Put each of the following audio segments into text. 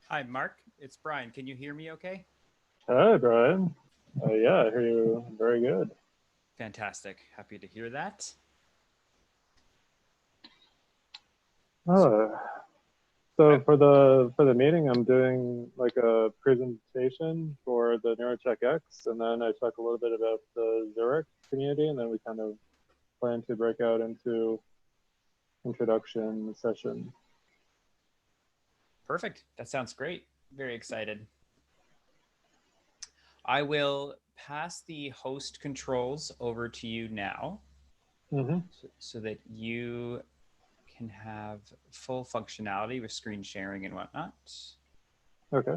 Hi, Mark. It's Brian. Can you hear me okay? Hi, Brian. Yeah, I hear you very good. Fantastic. Happy to hear that. So, Uh, I, so for the meeting, I'm doing like a presentation for the Neurotech X, and then I talk a little bit about the Zurich community, and then we kind of plan to break out into introduction session. perfect. That sounds great. Very excited. I will pass the host controls over to you now Mm-hmm. so that you can have full functionality with screen sharing and whatnot. Okay.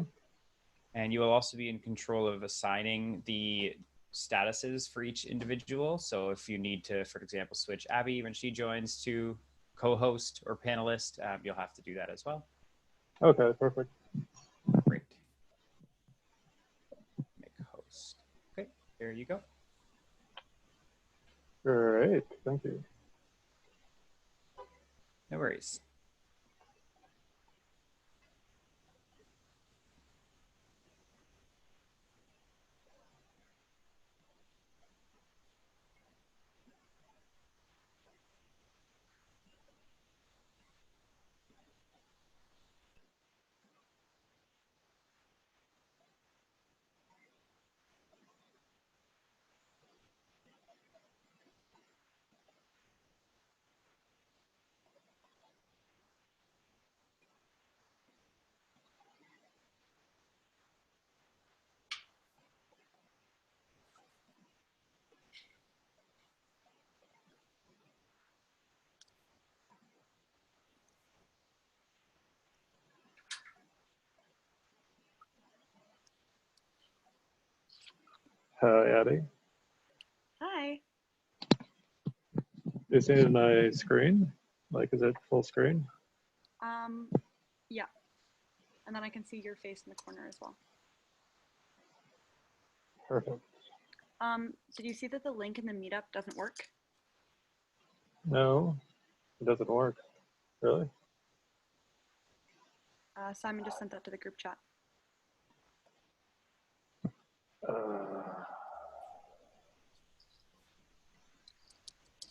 And you will also be in control of assigning the statuses for each individual. So if you need to, for example, switch Abby when she joins to co-host or panelist, you'll have to do that as well. Okay. Perfect. Great. Make host. Okay, there you go. Great. Thank you. No worries. Hi, Addie. Hi. You seeing my screen? Like, is it full screen? Um, yeah. And then I can see your face in the corner as well. Perfect. Did you see that the link in the meetup doesn't work? No, it doesn't work. Really? Simon just sent that to the group chat. Uh,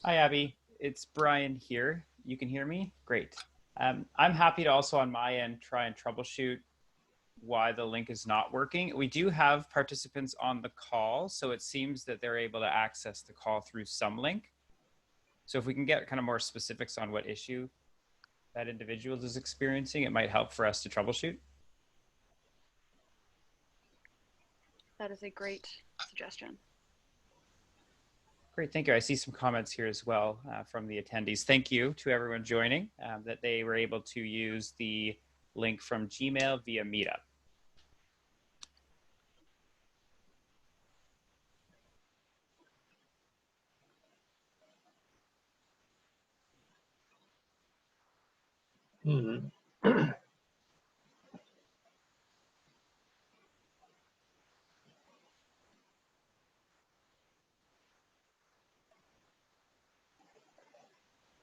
Hi, Abby. It's Brian here. You can hear me? Great. I'm happy to also on my end try and troubleshoot why the link is not working. We do have participants on the call, so it seems that they're able to access the call through some link. So if we can get kind of more specifics on what issue that individual is experiencing, it might help for us to troubleshoot. That is a great suggestion. Great, thank you. I see some comments here as well from the attendees. Thank you to everyone joining, that they were able to use the link from Gmail via Meetup. hmm.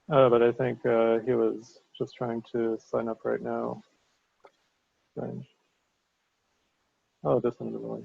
But I think he was just trying to sign up right now. Strange. Oh, this one really.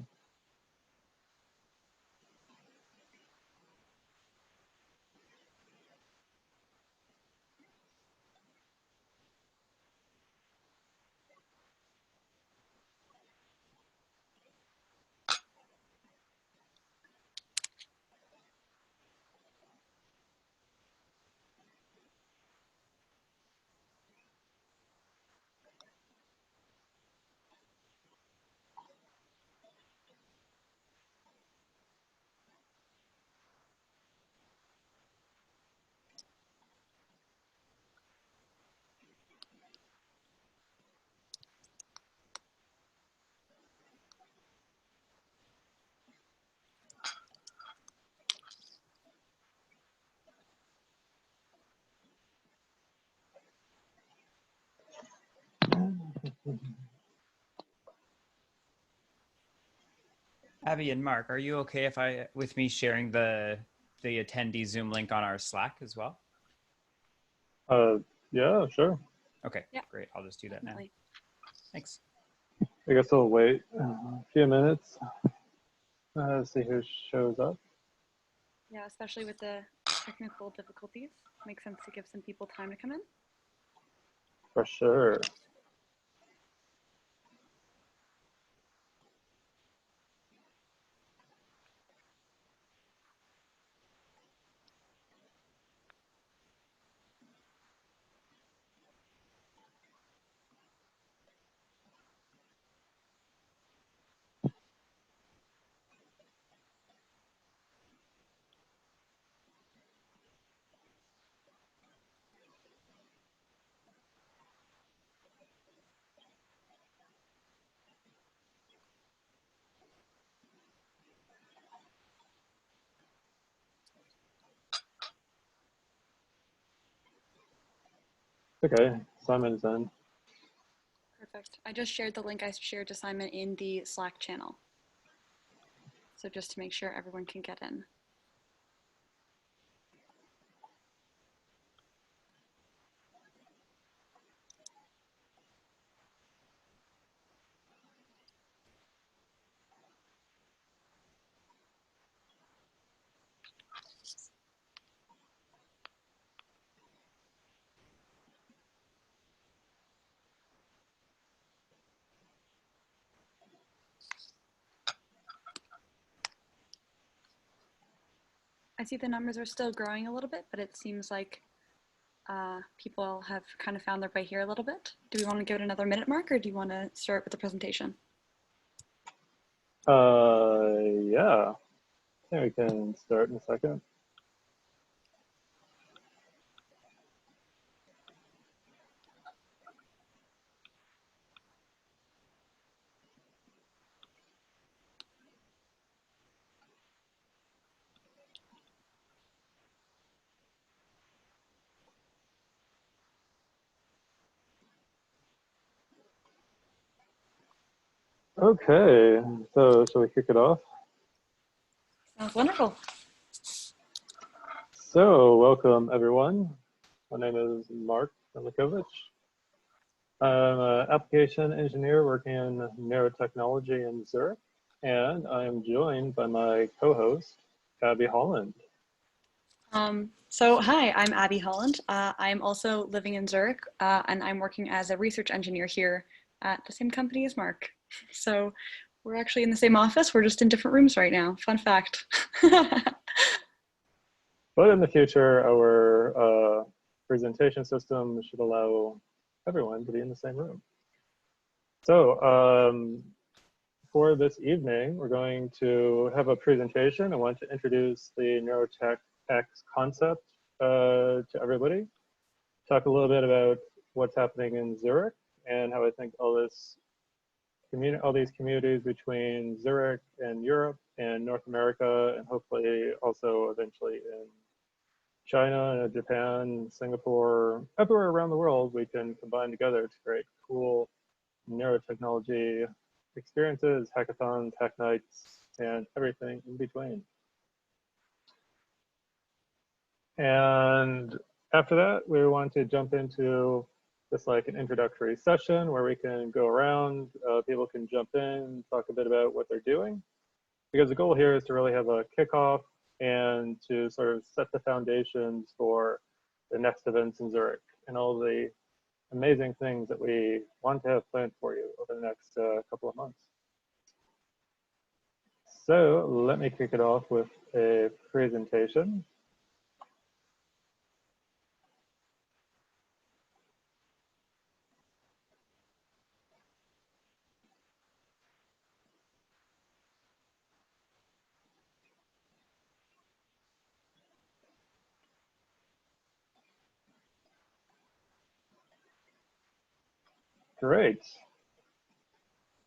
Abby and Mark, are you okay if with me sharing the attendee Zoom link on our Slack as well? Uh, yeah, sure. Okay, Yeah, great. I'll just do that now. definitely. Thanks. I guess I'll wait a few minutes, see who shows up. Yeah, especially with the technical difficulties. Makes sense to give some people time to come in. For sure. Okay, Simon's in. Perfect. I just shared the link I shared to Simon in the Slack channel. So just to make sure everyone can get in. I see the numbers are still growing a little bit, but it seems like people have kind of found their way here a little bit. Do we want to give it another minute mark, or do you want to start with the presentation? Yeah, I think we can start in a second. Okay, so shall we kick it off? Sounds wonderful. So, welcome everyone. My name is Mark Milikovich. I'm an application engineer working in neurotechnology in Zurich, and I'm joined by my co-host, Abby Holland. So hi, I'm Abby Holland. I'm also living in Zurich, and I'm working as a research engineer here at the same company as Mark. So we're actually in the same office. We're just in different rooms right now. Fun fact. But in the future, our presentation system should allow everyone to be in the same room. So for this evening, we're going to have a presentation. I want to introduce the NeuroTech X concept to everybody. Talk a little bit about what's happening in Zurich and how I think all these communities between Zurich and Europe and North America, and hopefully also eventually in China, Japan, Singapore, everywhere around the world, we can combine together to create cool neurotechnology experiences, hackathons, hack nights, and everything in between. And after that, we want to jump into just like an introductory session where we can go around, people can jump in, talk a bit about what they're doing. Because the goal here is to really have a kickoff and to sort of set the foundations for the next events in Zurich and all the amazing things that we want to have planned for you over the next couple of months. So let me kick it off with a presentation. Great.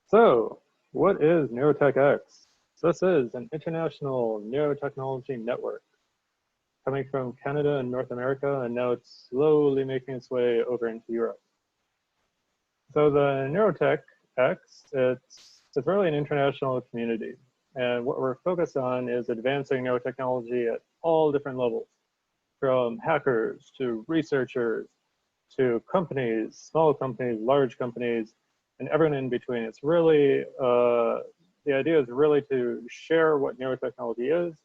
So what is NeuroTechX? This is an international neurotechnology network coming from Canada and North America, and now it's slowly making its way over into Europe. So the NeuroTechX, it's really an international community. And what we're focused on is advancing neurotechnology at all different levels, from hackers to researchers to companies, small companies, large companies, and everyone in between. It's really, the idea is really to share what neurotechnology is,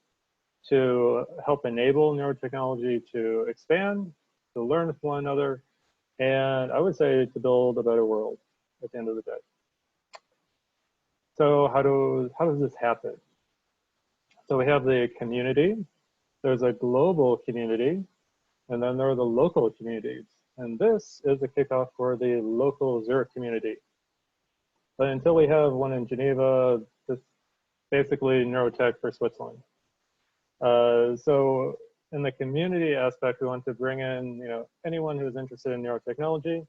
to help enable neurotechnology to expand, to learn from one another, and I would say to build a better world at the end of the day. So how does this happen? So we have the community, there's a global community, and then there are the local communities. And this is the kickoff for the local Zurich community. But until we have one in Geneva, it's basically Neurotech for Switzerland. So in the community aspect, we want to bring in, anyone who's interested in neurotechnology,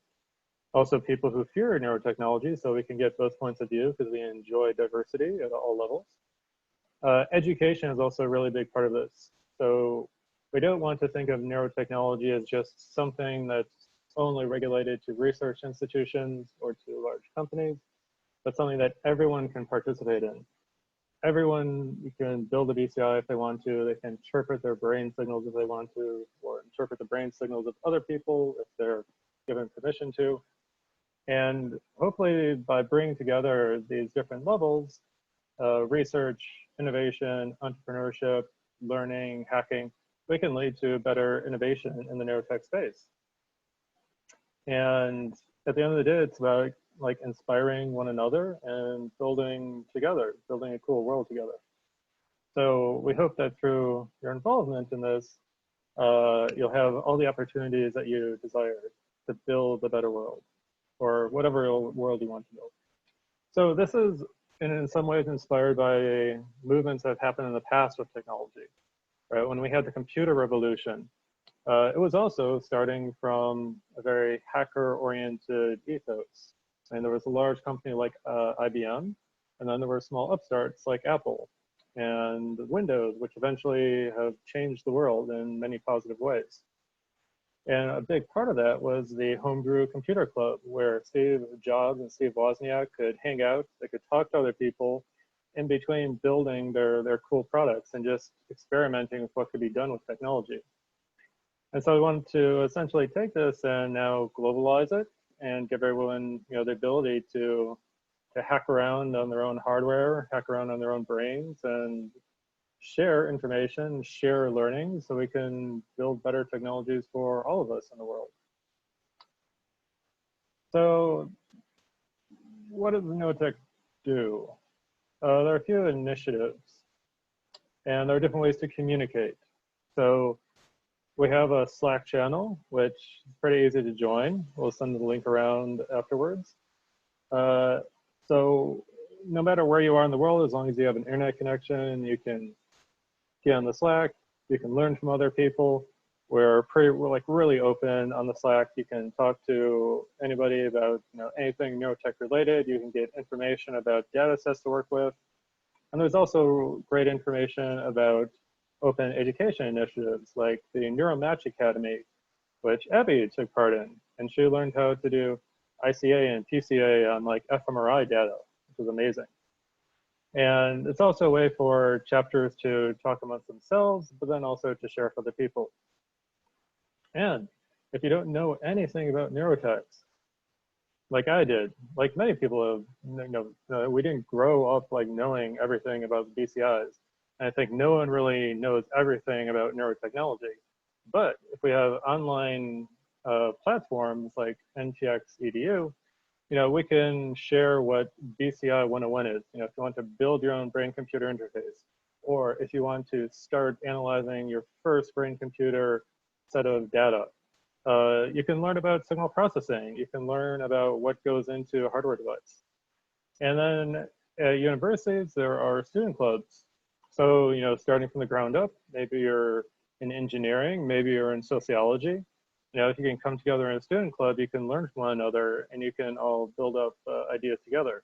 also people who fear neurotechnology, so we can get both points of view because we enjoy diversity at all levels. Education is also a really big part of this. So we don't want to think of neurotechnology as just something that's only regulated to research institutions or to large companies, but something that everyone can participate in. Everyone can build a BCI if they want to. They can interpret their brain signals if they want to, or interpret the brain signals of other people if they're given permission to. And hopefully by bringing together these different levels, research, innovation, entrepreneurship, learning, hacking, we can lead to better innovation in the neurotech space. And at the end of the day, it's about like inspiring one another and building together, building a cool world together. So we hope that through your involvement in this, you'll have all the opportunities that you desire to build a better world, or whatever world you want to build. So this is in some ways inspired by movements that have happened in the past with technology, right? When we had the computer revolution, it was also starting from a very hacker-oriented ethos. And there was a large company like IBM, and then there were small upstarts like Apple and Windows, which eventually have changed the world in many positive ways. And a big part of that was the Homebrew Computer Club, where Steve Jobs and Steve Wozniak could hang out, they could talk to other people in between building their cool products and just experimenting with what could be done with technology. And so we wanted to essentially take this and now globalize it and give everyone, the ability to hack around on their own hardware, hack around on their own brains, and share information, share learning, so we can build better technologies for all of us in the world. So what does Neurotech do? There are a few initiatives, and there are different ways to communicate. So we have a Slack channel, which is pretty easy to join. We'll send the link around afterwards. So no matter where you are in the world, as long as you have an internet connection, you can get on the Slack, you can learn from other people. We're like really open on the Slack. You can talk to anybody about anything neurotech related. You can get information about data sets to work with. And there's also great information about open education initiatives like the NeuroMatch Academy, which Abby took part in. And she learned how to do ICA and PCA on like fMRI data, which was amazing. And it's also a way for chapters to talk amongst themselves, but then also to share with other people. And if you don't know anything about neurotechs, like I did, like many people have, we didn't grow up like knowing everything about BCIs. And I think no one really knows everything about neurotechnology. But if we have online platforms like NTX EDU, we can share what BCI 101 is. If you want to build your own brain-computer interface, or if you want to start analyzing your first brain-computer set of data, you can learn about signal processing. You can learn about what goes into a hardware device. And then at universities, there are student clubs. So, starting from the ground up, maybe you're in engineering, maybe you're in sociology. If you can come together in a student club, you can learn from one another and you can all build up ideas together.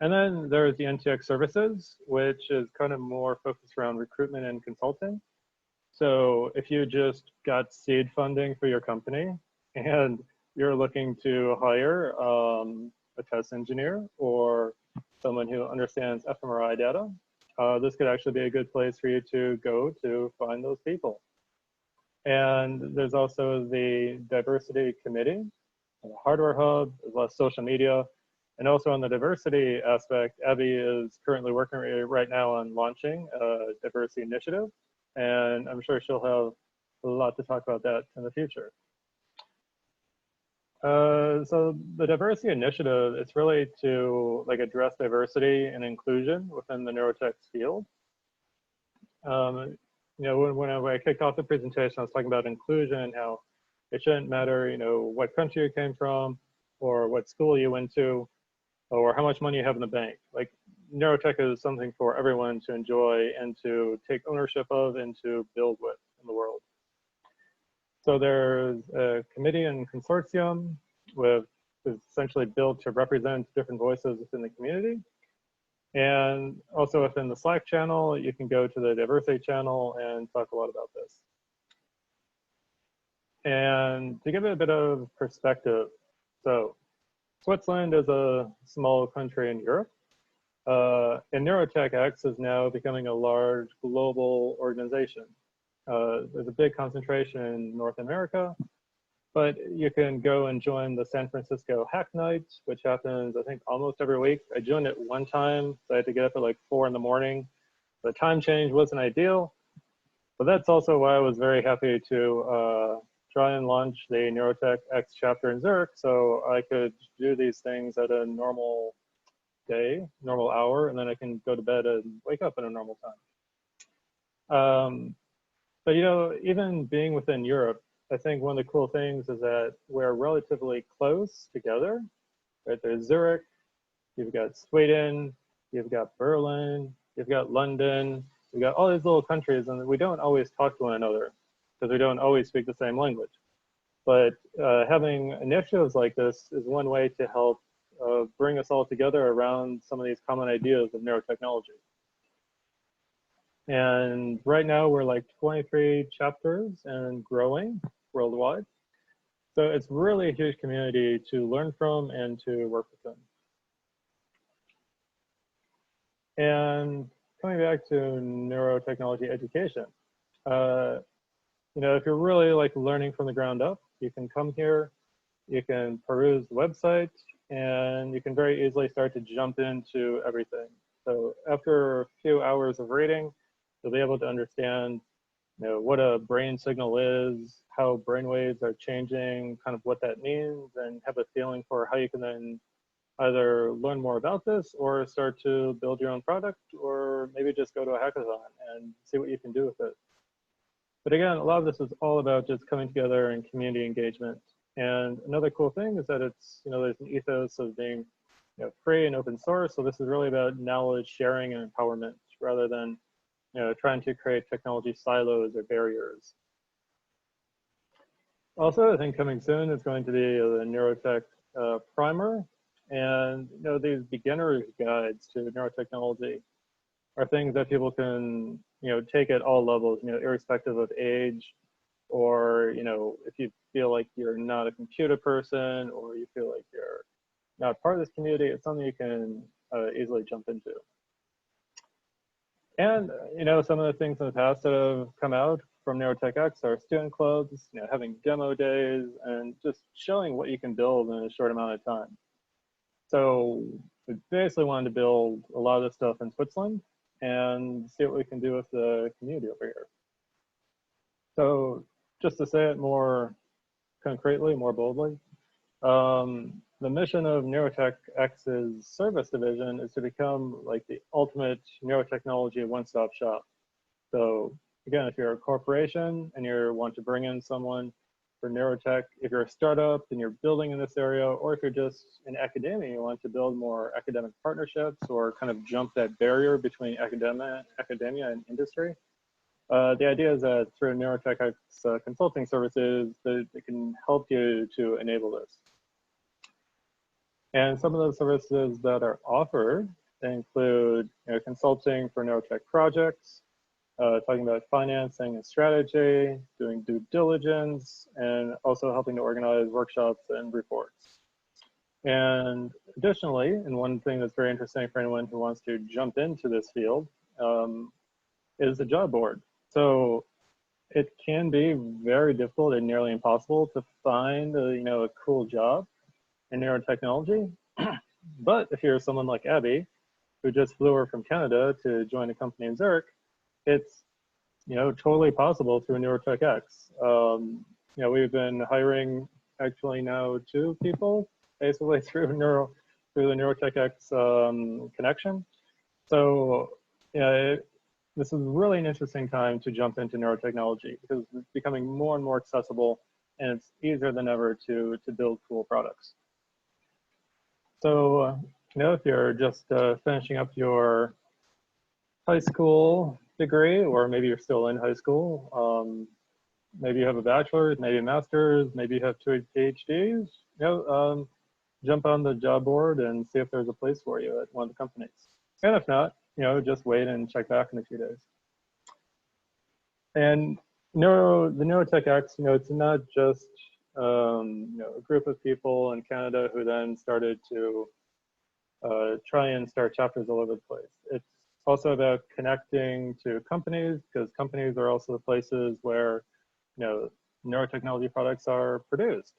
And then there's the NTX services, which is kind of more focused around recruitment and consulting. So if you just got seed funding for your company and you're looking to hire a test engineer or someone who understands fMRI data, this could actually be a good place for you to go to find those people. And there's also the diversity committee, the hardware hub, as well as social media. And also on the diversity aspect, Abby is currently working right now on launching a diversity initiative, and I'm sure she'll have a lot to talk about that in the future. So the diversity initiative, it's really to like address diversity and inclusion within the neurotech field. You know, when I kicked off the presentation, I was talking about inclusion, how it shouldn't matter, you know, what country you came from or what school you went to or how much money you have in the bank. Like neurotech is something for everyone to enjoy and to take ownership of and to build with in the world. So there's a committee and consortium with essentially built to represent different voices within the community. And also within the Slack channel, you can go to the diversity channel and talk a lot about this. And to give it a bit of perspective, so Switzerland is a small country in Europe. And NeuroTechX is now becoming a large global organization. There's a big concentration in North America, but you can go and join the San Francisco Hack Night, which happens, I think, almost every week. I joined it one time, so I had to get up at like 4 in the morning. The time change wasn't ideal, but that's also why I was very happy to try and launch the NeuroTechX chapter in Zurich, so I could do these things at a normal day, normal hour, and then I can go to bed and wake up at a normal time. But you know, even being within Europe, I think one of the cool things is that we're relatively close together. Right? There's Zurich, you've got Sweden, you've got Berlin, you've got London, you've got all these little countries, and we don't always talk to one another because we don't always speak the same language. But having initiatives like this is one way to help bring us all together around some of these common ideas of neurotechnology. And right now we're like 23 chapters and growing worldwide. So it's really a huge community to learn from and to work within. And coming back to neurotechnology education, you know, if you're really like learning from the ground up, you can come here, you can peruse the website, and you can very easily start to jump into everything. So after a few hours of reading, you'll be able to understand, you know, what a brain signal is, how brain waves are changing, kind of what that means, and have a feeling for how you can then either learn more about this or start to build your own product, or maybe just go to a hackathon and see what you can do with it. But again, a lot of this is all about just coming together and community engagement. And another cool thing is that it's, you know, there's an ethos of being, you know, free and open source. So this is really about knowledge sharing and empowerment rather than, you know, trying to create technology silos or barriers. Also, I think coming soon is going to be the Neurotech Primer. And, you know, these beginner's guides to neurotechnology are things that people can, you know, take at all levels, you know, irrespective of age, or, you know, if you feel like you're not a computer person or you feel like you're not part of this community, it's something you can easily jump into. And, you know, some of the things in the past that have come out from NeuroTechX are student clubs, you know, having demo days and just showing what you can build in a short amount of time. So we basically wanted to build a lot of this stuff in Switzerland and see what we can do with the community over here. So just to say it more concretely, more boldly, the mission of NeuroTechX's service division is to become like the ultimate neurotechnology one-stop shop. So again, if you're a corporation and you want to bring in someone for neurotech, if you're a startup and you're building in this area, or if you're just in academia, you want to build more academic partnerships or kind of jump that barrier between academia and industry. The idea is that through NeuroTechX consulting services, that it can help you to enable this. And some of those services that are offered include, you know, consulting for neurotech projects, talking about financing and strategy, doing due diligence, and also helping to organize workshops and reports. And additionally, and one thing that's very interesting for anyone who wants to jump into this field is the job board. So it can be very difficult and nearly impossible to find a, you know, a cool job in neurotechnology. But if you're someone like Abby, who just flew over from Canada to join a company in Zurich, it's totally possible through NeuroTechX. We've been hiring actually now 2 people basically through the NeuroTechX connection. So this is really an interesting time to jump into neurotechnology because it's becoming more and more accessible, and it's easier than ever to build cool products. So if you're just finishing up your high school degree, or maybe you're still in high school, maybe you have a bachelor's, maybe a master's, maybe you have 2 PhDs, jump on the job board and see if there's a place for you at one of the companies. And if not, just wait and check back in a few days. And the NeuroTechX, it's not just a group of people in Canada who then started to try and start chapters all over the place. It's also about connecting to companies, because companies are also the places where neurotechnology products are produced.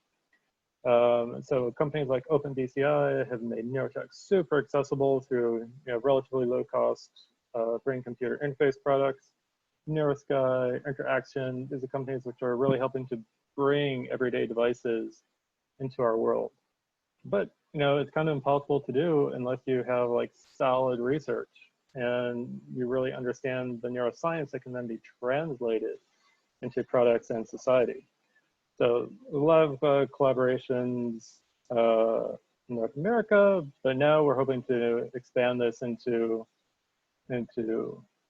So companies like OpenBCI have made neurotech super accessible through relatively low cost brain-computer interface products. NeuroSky, Interaction, these are companies which are really helping to bring everyday devices into our world. But it's kind of impossible to do unless you have like solid research and you really understand the neuroscience that can then be translated into products and society. So a lot of collaborations in North America, but now we're hoping to expand this into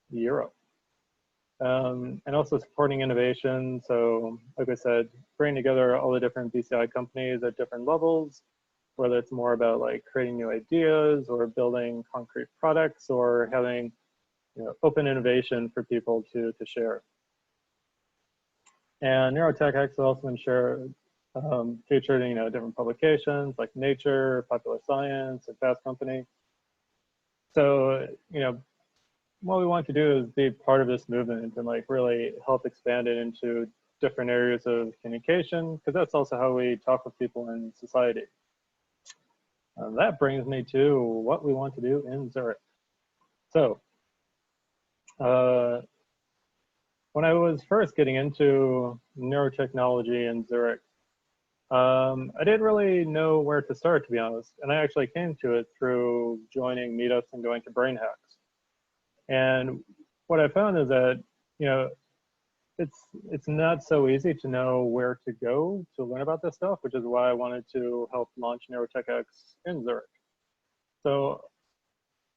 Europe. And also supporting innovation. So like I said, bringing together all the different BCI companies at different levels, whether it's more about like creating new ideas or building concrete products or having open innovation for people to share. And NeuroTechX has also been featured in different publications like Nature, Popular Science, and Fast Company. So what we want to do is be part of this movement and like really help expand it into different areas of communication, because that's also how we talk with people in society. That brings me to what we want to do in Zurich. So when I was first getting into neurotechnology in Zurich, I didn't really know where to start, to be honest. And I actually came to it through joining meetups and going to brain hacks. And what I found is that, it's not so easy to know where to go to learn about this stuff, which is why I wanted to help launch NeuroTechX in Zurich. So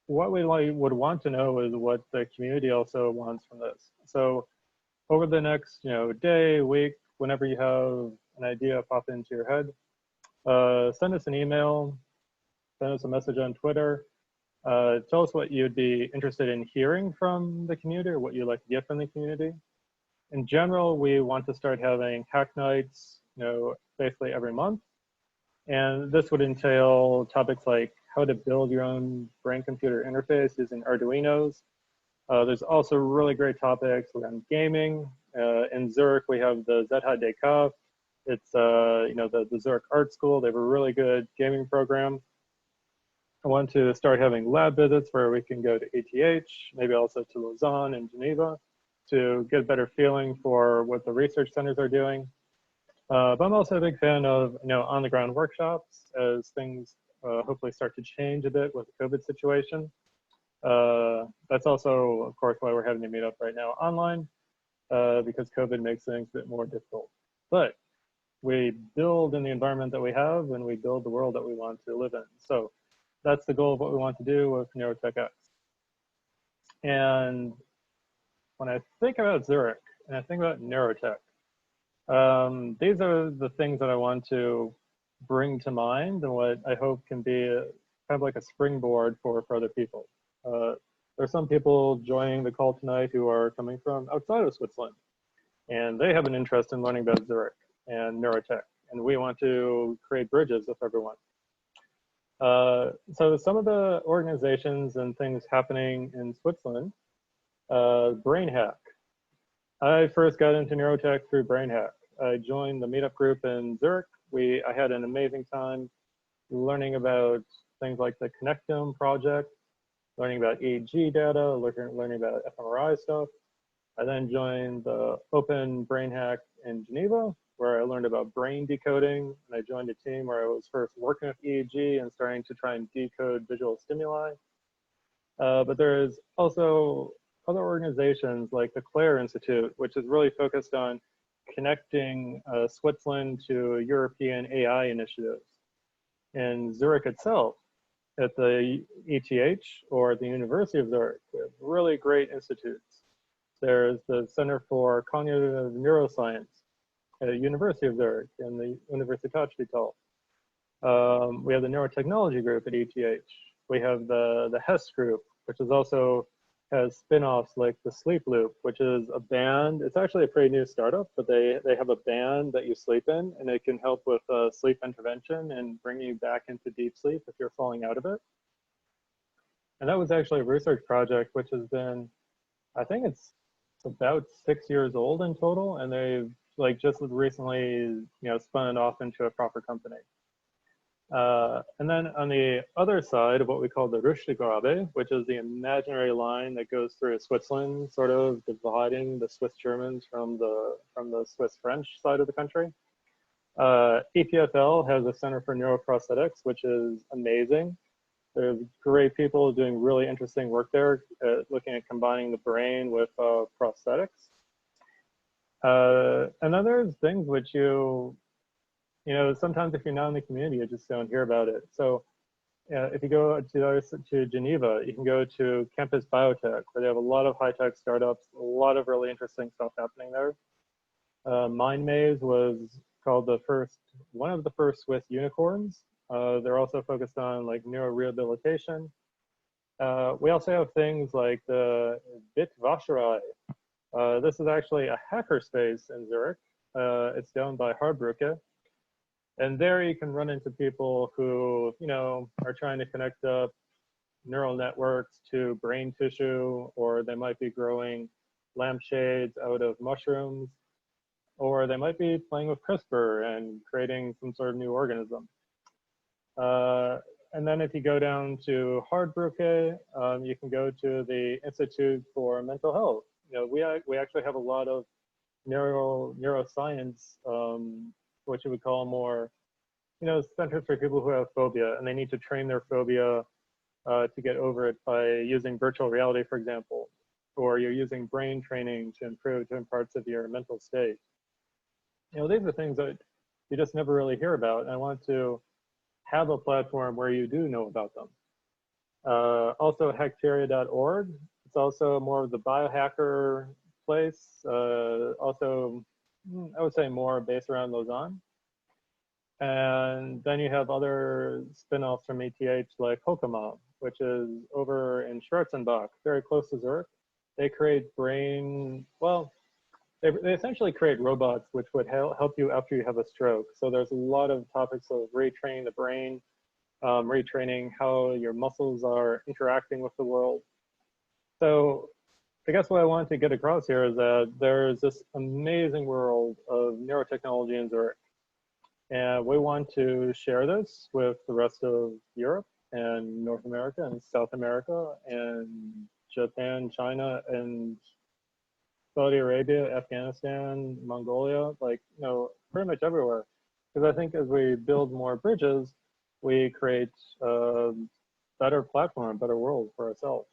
what we would want to know is what the community also wants from this. So over the next day, week, whenever you have an idea pop into your head, send us an email, send us a message on Twitter. Tell us what you'd be interested in hearing from the community or what you'd like to get from the community. In general, we want to start having hack nights, basically every month. And this would entail topics like how to build your own brain-computer interface using Arduinos. There's also really great topics around gaming. In Zurich, we have the ZH Day Kauf. It's the Zurich Art School. They have a really good gaming program. I want to start having lab visits where we can go to ETH, maybe also to Lausanne and Geneva, to get a better feeling for what the research centers are doing. But I'm also a big fan of on-the-ground workshops as things hopefully start to change a bit with the COVID situation. That's also, of course, why we're having a meetup right now online, because COVID makes things a bit more difficult. But we build in the environment that we have, and we build the world that we want to live in. So that's the goal of what we want to do with NeuroTechX. And when I think about Zurich and I think about neurotech, these are the things that I want to bring to mind and what I hope can be kind of like a springboard for other people. There are some people joining the call tonight who are coming from outside of Switzerland, and they have an interest in learning about Zurich and neurotech, and we want to create bridges with everyone. So some of the organizations and things happening in Switzerland, BrainHack. I first got into neurotech through BrainHack. I joined the meetup group in Zurich. I had an amazing time learning about things like the Connectome project, learning about EEG data, learning about fMRI stuff. I then joined the Open Brain Hack in Geneva, where I learned about brain decoding. And I joined a team where I was first working with EEG and starting to try and decode visual stimuli. But there's also other organizations like the Clare Institute, which is really focused on connecting Switzerland to European AI initiatives. In Zurich itself, at the ETH or the University of Zurich, we have really great institutes. There's the Center for Cognitive Neuroscience at the University of Zurich and the Universität Spital. We have the Neurotechnology group at ETH. We have the HES group, which is also has spin-offs like the Sleep Loop, which is a band. It's actually a pretty new startup, but they have a band that you sleep in, and it can help with sleep intervention and bring you back into deep sleep if you're falling out of it. And that was actually a research project, which has been, I think it's about 6 years old in total, and they've like just recently, spun it off into a proper company. And then on the other side of what we call the Rüschengrabe, which is the imaginary line that goes through Switzerland, sort of dividing the Swiss Germans from the Swiss French side of the country. EPFL has a Center for Neuroprosthetics, which is amazing. There's great people doing really interesting work there, looking at combining the brain with prosthetics. And then there's things which sometimes if you're not in the community, you just don't hear about it. So if you go to Geneva, you can go to Campus Biotech, where they have a lot of high-tech startups, a lot of really interesting stuff happening there. MindMaze was called one of the first Swiss unicorns. They're also focused on like neurorehabilitation. We also have things like the Bitwasserei. This is actually a hackerspace in Zurich. It's down by Hardbrücke. And there you can run into people who, are trying to connect up neural networks to brain tissue, or they might be growing lampshades out of mushrooms, or they might be playing with CRISPR and creating some sort of new organism. And then if you go down to Hardbrücke, you can go to the Institute for Mental Health. We actually have a lot of neuroscience, what you would call more, centers for people who have phobia, and they need to train their phobia to get over it by using virtual reality, for example, or you're using brain training to improve different parts of your mental state. These are things that you just never really hear about, and I want to have a platform where you do know about them. Also, Hacteria.org. It's also more of the biohacker place. Also, I would say more based around Lausanne. And then you have other spin-offs from ETH like Hokama, which is over in Schwarzenbach, very close to Zurich. They create they essentially create robots which would help you after you have a stroke. So there's a lot of topics of retraining the brain, retraining how your muscles are interacting with the world. So I guess what I wanted to get across here is that there's this amazing world of neurotechnology in Zurich. And we want to share this with the rest of Europe and North America and South America and Japan, China, and Saudi Arabia, Afghanistan, Mongolia, pretty much everywhere. Because I think as we build more bridges, we create a better platform, a better world for ourselves.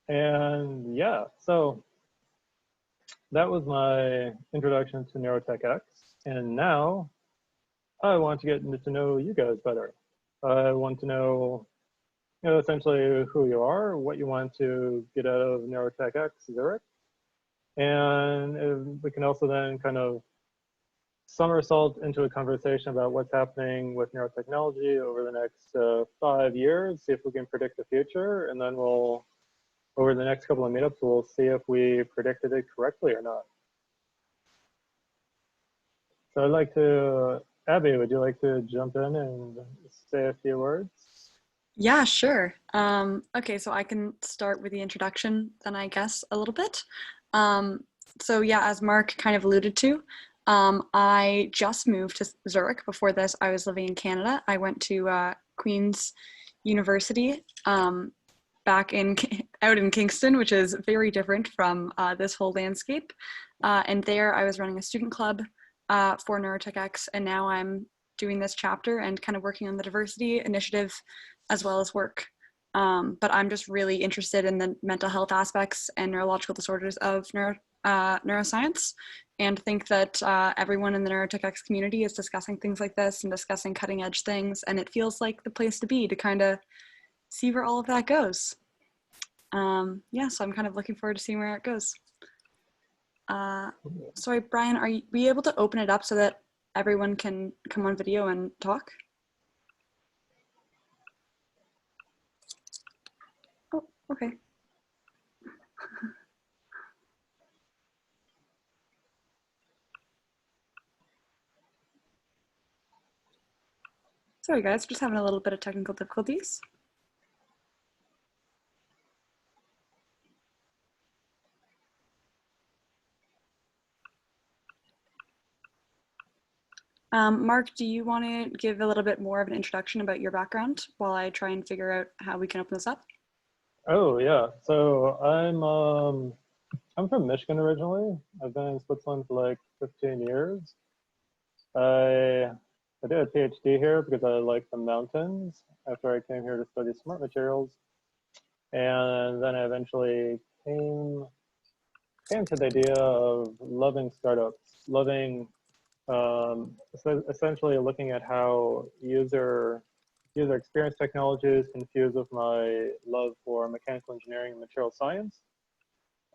And yeah, so that was my introduction to NeuroTechX. And now I want to get to know you guys better. I want to know, essentially who you are, what you want to get out of NeuroTechX Zurich. And we can also then kind of somersault into a conversation about what's happening with neurotechnology over the next 5 years, see if we can predict the future, and then over the next couple of meetups, we'll see if we predicted it correctly or not. So I'd like to, Abby, would you like to jump in and say a few words? Yeah, sure. Okay, so I can start with the introduction then, I guess, a little bit. So yeah, as Mark kind of alluded to, I just moved to Zurich. Before this, I was living in Canada. I went to Queen's University back out in Kingston, which is very different from this whole landscape. And there I was running a student club for NeuroTechX, and now I'm doing this chapter and kind of working on the diversity initiative as well as work. But I'm just really interested in the mental health aspects and neurological disorders of neuroscience, and think that everyone in the NeuroTechX community is discussing things like this and discussing cutting edge things, and it feels like the place to be to kind of see where all of that goes. Yeah, so I'm kind of looking forward to seeing where it goes. Sorry, Brian, are we able to open it up so that everyone can come on video and talk? Oh, okay. Sorry guys, just having a little bit of technical difficulties. Mark, do you want to give a little bit more of an introduction about your background while I try and figure out how we can open this up? Oh yeah, so I'm from Michigan originally. I've been in Switzerland for like 15 years. I did a PhD here because I like the mountains after I came here to study smart materials. And then I eventually came to the idea of loving startups, loving essentially looking at how user experience technologies can fuse with my love for mechanical engineering and material science.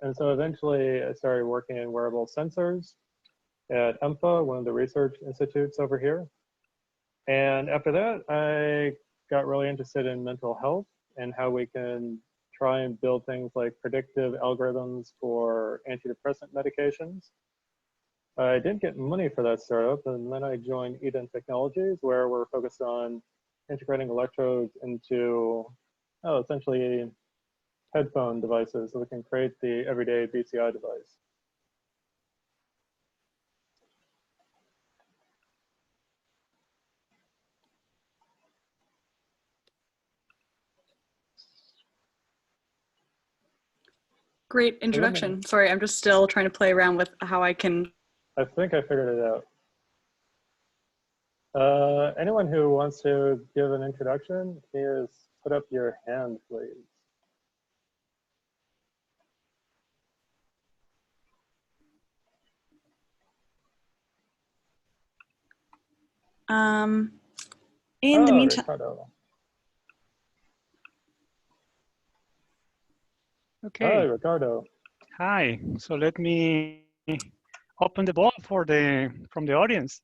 And so eventually I started working in wearable sensors at EMFA, one of the research institutes over here. And after that, I got really interested in mental health and how we can try and build things like predictive algorithms for antidepressant medications. I didn't get money for that startup, and then I joined Neurotechnologies, where we're focused on integrating electrodes into essentially headphone devices so we can create the everyday BCI device. Great introduction. Sorry, I'm just still trying to play around with how I can. I think I figured it out. Anyone who wants to give an introduction, please put up your hand, please. In the meantime. Ricardo. Okay. Hi, Ricardo. Hi. So let me open the ball from the audience.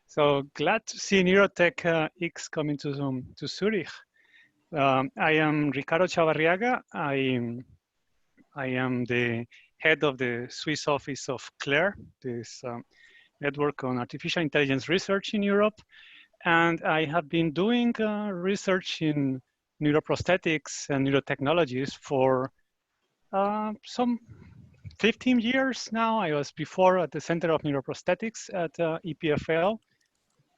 So glad to see Neurotech X coming to Zurich. I am Ricardo Chavarriaga. I am the head of the Swiss office of CLAIR, this network on artificial intelligence research in Europe. And I have been doing research in neuroprosthetics and neurotechnologies for some 15 years now. I was before at the Center of Neuroprosthetics at EPFL,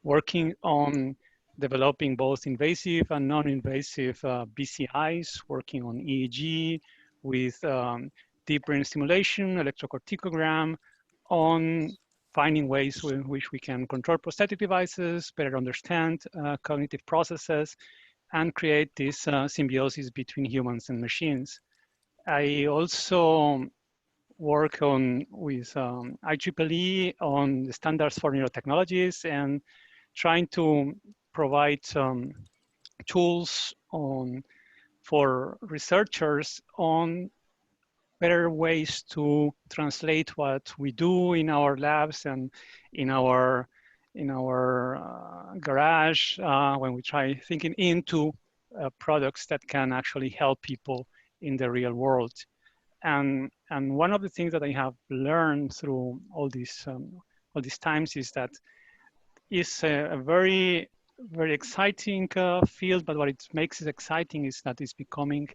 working on developing both invasive and non-invasive BCIs, working on EEG with deep brain stimulation, electrocorticogram, on finding ways in which we can control prosthetic devices, better understand cognitive processes, and create this symbiosis between humans and machines. I also work with IEEE on the standards for neurotechnologies and trying to provide tools for researchers on better ways to translate what we do in our labs and in our garage when we try thinking into products that can actually help people in the real world. And one of the things that I have learned through all these times is that it's a very, very exciting field, but what it makes it exciting is that it's becoming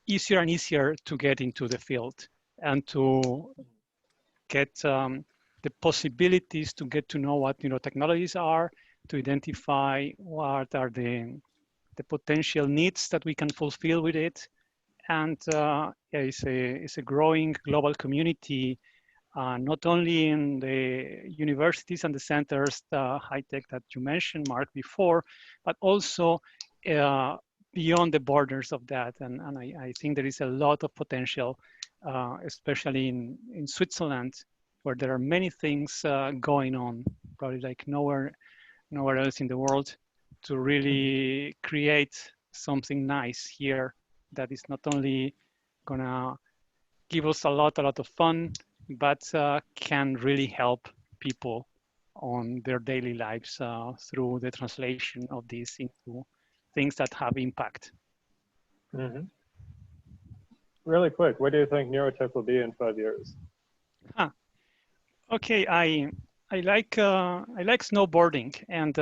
easier and easier to get into the field and to get the possibilities to get to know what neurotechnologies are, to identify what are the potential needs that we can fulfill with it. And yeah, it's a growing global community, not only in the universities and the centers, the high tech that you mentioned, Mark, before, but also beyond the borders of that. And I think there is a lot of potential, especially in Switzerland, where there are many things going on, probably like nowhere else in the world, to really create something nice here that is not only gonna give us a lot of fun, but can really help people on their daily lives through the translation of this into things that have impact. Mm-hmm. Really quick, what do you think neurotech will be in 5 years? Okay, I like snowboarding, and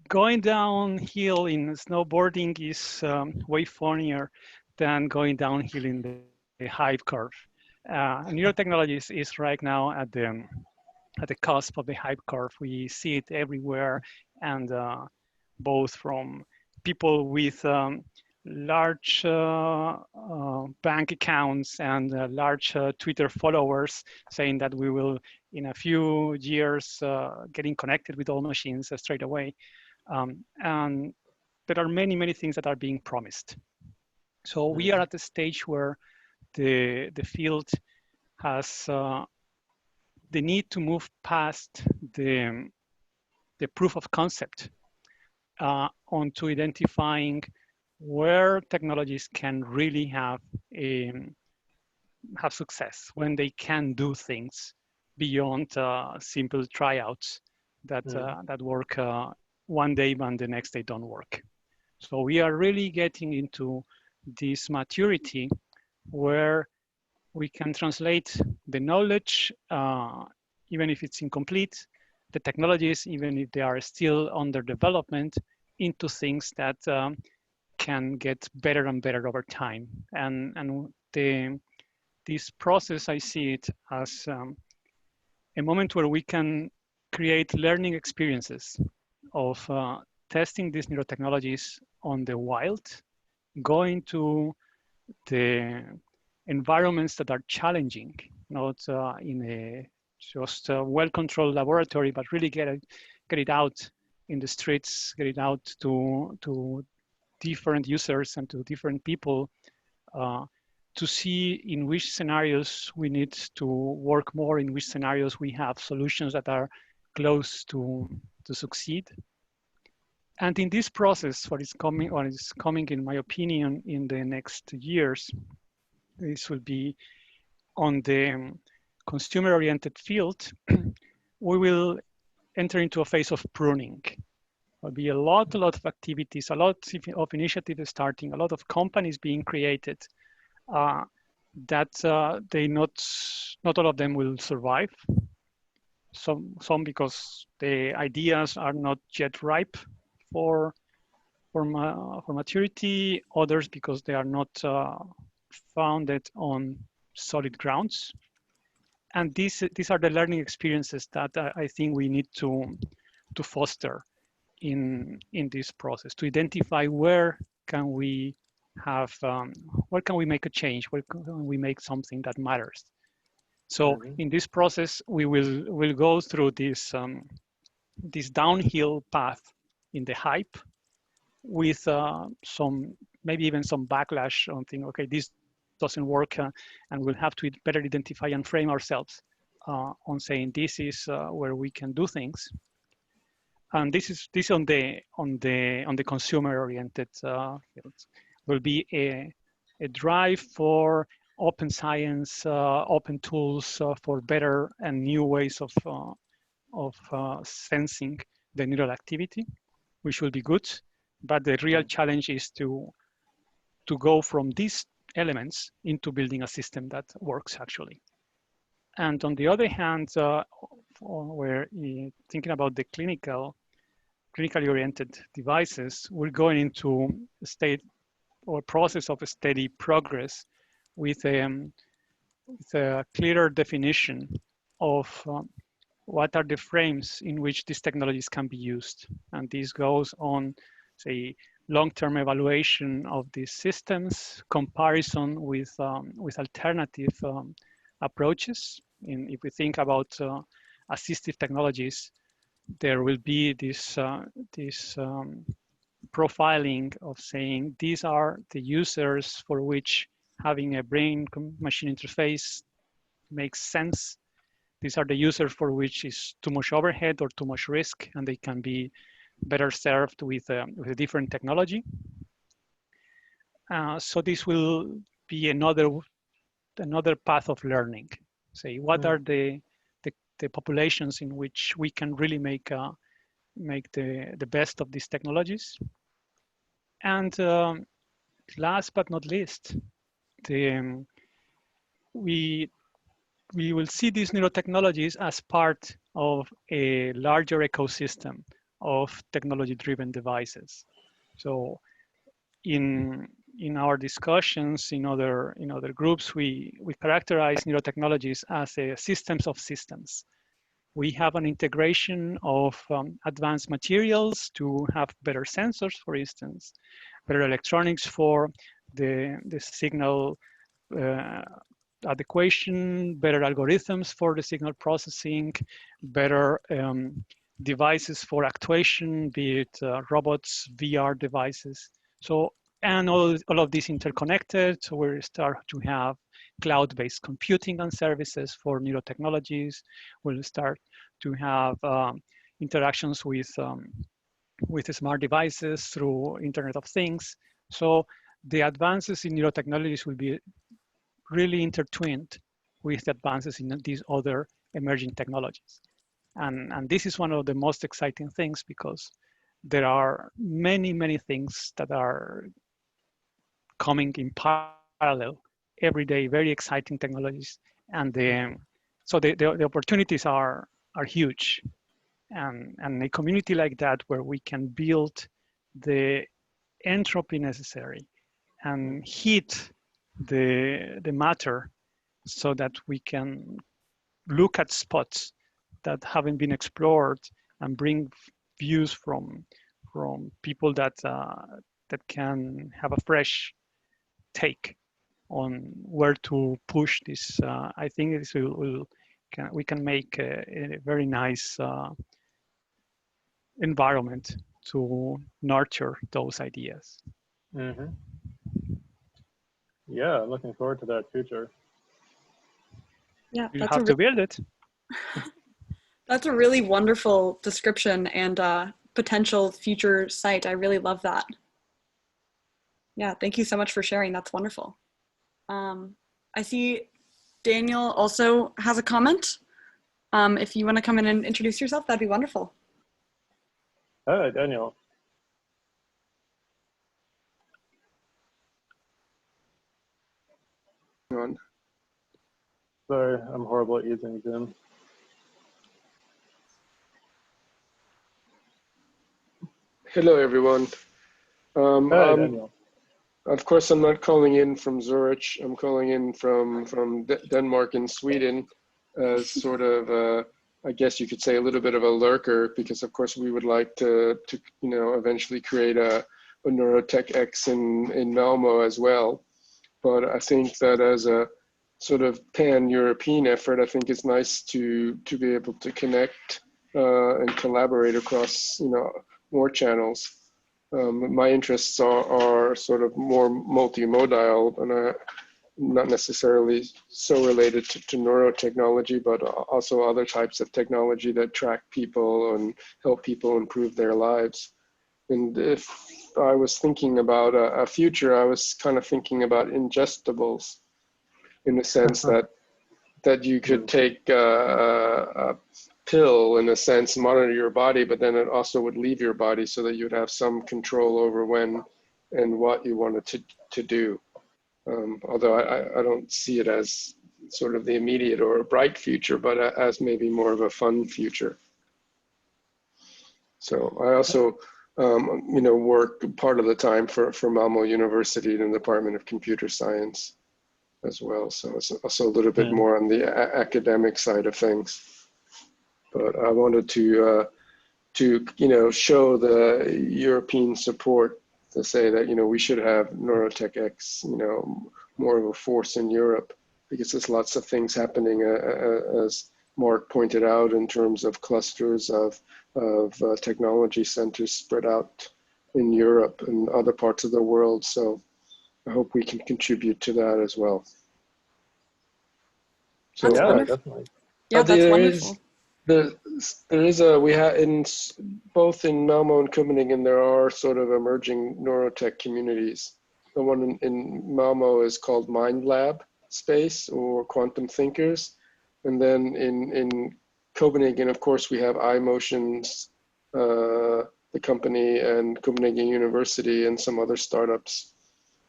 going downhill in snowboarding is way funnier than going downhill in the hype curve. Neurotechnologies is right now at the cusp of the hype curve. We see it everywhere, and both from people with large bank accounts and large Twitter followers saying that we will, in a few years, getting connected with all machines straight away. And there are many things that are being promised. So we are at the stage where the field has the need to move past the proof of concept onto identifying where technologies can really have success, when they can do things beyond simple tryouts that that work one day and the next day don't work. So we are really getting into this maturity where we can translate the knowledge, even if it's incomplete, the technologies, even if they are still under development, into things that can get better and better over time. And this process, I see it as a moment where we can create learning experiences of testing these neurotechnologies on the wild, going to the environments that are challenging, not in a just well-controlled laboratory, but really get it out in the streets, get it out to different users and to different people to see in which scenarios we need to work more, in which scenarios we have solutions that are close to succeed. And in this process, what is coming, in my opinion, in the next years, this will be on the consumer-oriented field. We will enter into a phase of pruning. There'll be a lot of activities, a lot of initiatives starting, a lot of companies being created that they not all of them will survive. Some because the ideas are not yet ripe for maturity, others because they are not founded on solid grounds. And these are the learning experiences that I think we need to foster in this process, to identify where can we have, where can we make a change, where can we make something that matters. So in this process, we'll go through this this downhill path in the hype with some, maybe even some backlash on thinking, okay, this doesn't work, and we'll have to better identify and frame ourselves on saying this is where we can do things. And this on the consumer-oriented fields will be a drive for open science, open tools for better and new ways of sensing the neural activity, which will be good. But the real challenge is to go from these elements into building a system that works actually. And on the other hand, we're thinking about the clinically oriented devices, we're going into a state or process of a steady progress with with a clearer definition of what are the frames in which these technologies can be used. And this goes on, say, long-term evaluation of these systems, comparison with alternative approaches. If we think about assistive technologies, there will be this profiling of saying these are the users for which having a brain-machine interface makes sense. These are the users for which is too much overhead or too much risk, and they can be better served with a different technology. So this will be another path of learning. Say, what are the populations in which we can really make the best of these technologies? And last but not least, we will see these neurotechnologies as part of a larger ecosystem of technology-driven devices. So in our discussions in other groups, we characterize neurotechnologies as systems of systems. We have an integration of advanced materials to have better sensors, for instance, better electronics for the signal adequation, better algorithms for the signal processing, better devices for actuation, be it robots, VR devices. So, and all of these interconnected, so we start to have cloud-based computing and services for neurotechnologies. We'll start to have interactions with smart devices through Internet of Things. So the advances in neurotechnologies will be really intertwined with the advances in these other emerging technologies. And this is one of the most exciting things, because there are many, many things that are coming in parallel every day, very exciting technologies. And so the opportunities are huge. And a community like that, where we can build the entropy necessary and heat the matter, so that we can look at spots that haven't been explored and bring views from people that can have a fresh take on where to push this. I think this we can make a very nice environment to nurture those ideas. Mm-hmm. Yeah, looking forward to that future. Yeah, You have to build it. That's a really wonderful description and potential future site. I really love that. Yeah, thank you so much for sharing. That's wonderful. I see Daniel also has a comment. If you want to come in and introduce yourself, that'd be wonderful. Hi, Daniel. Sorry, I'm horrible at using Zoom. Hello, everyone. Hi, Daniel. Of course, I'm not calling in from Zurich. I'm calling in from Denmark and Sweden as sort of, I guess you could say, a little bit of a lurker, because of course we would like to eventually create a Neurotech X in Malmo as well. But I think that as a sort of pan-European effort, I think it's nice to be able to connect and collaborate across more channels. My interests are sort of more multimodal, and not necessarily so related to neurotechnology, but also other types of technology that track people and help people improve their lives. And if I was thinking about a future, I was kind of thinking about ingestibles, in the sense that you could take a pill, in a sense, monitor your body, but then it also would leave your body, so that you'd have some control over when and what you wanted to do. Although I don't see it as sort of the immediate or a bright future, but as maybe more of a fun future. So I also work part of the time for Malmo University in the Department of Computer Science. as well. So it's also a little bit more on the academic side of things. But I wanted to show the European support to say that, we should have NeuroTechX, more of a force in Europe, because there's lots of things happening, as Mark pointed out, in terms of clusters of technology centers spread out in Europe and other parts of the world. So I hope we can contribute to that as well. So That's wonderful. Definitely. Yeah, that's wonderful. We have both in Malmo and Copenhagen, there are sort of emerging neurotech communities. The one in Malmo is called MindLab Space, or Quantum Thinkers. And then in Copenhagen, of course, we have iMotions, the company, and Copenhagen University, and some other startups,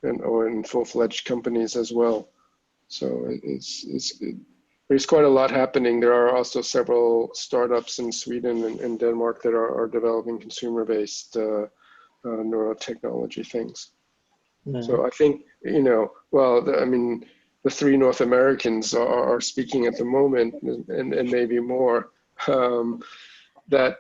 or in full-fledged companies as well. So there's quite a lot happening. There are also several startups in Sweden and Denmark that are developing consumer-based neurotechnology things. So I think, the three North Americans are speaking at the moment, and maybe more, that,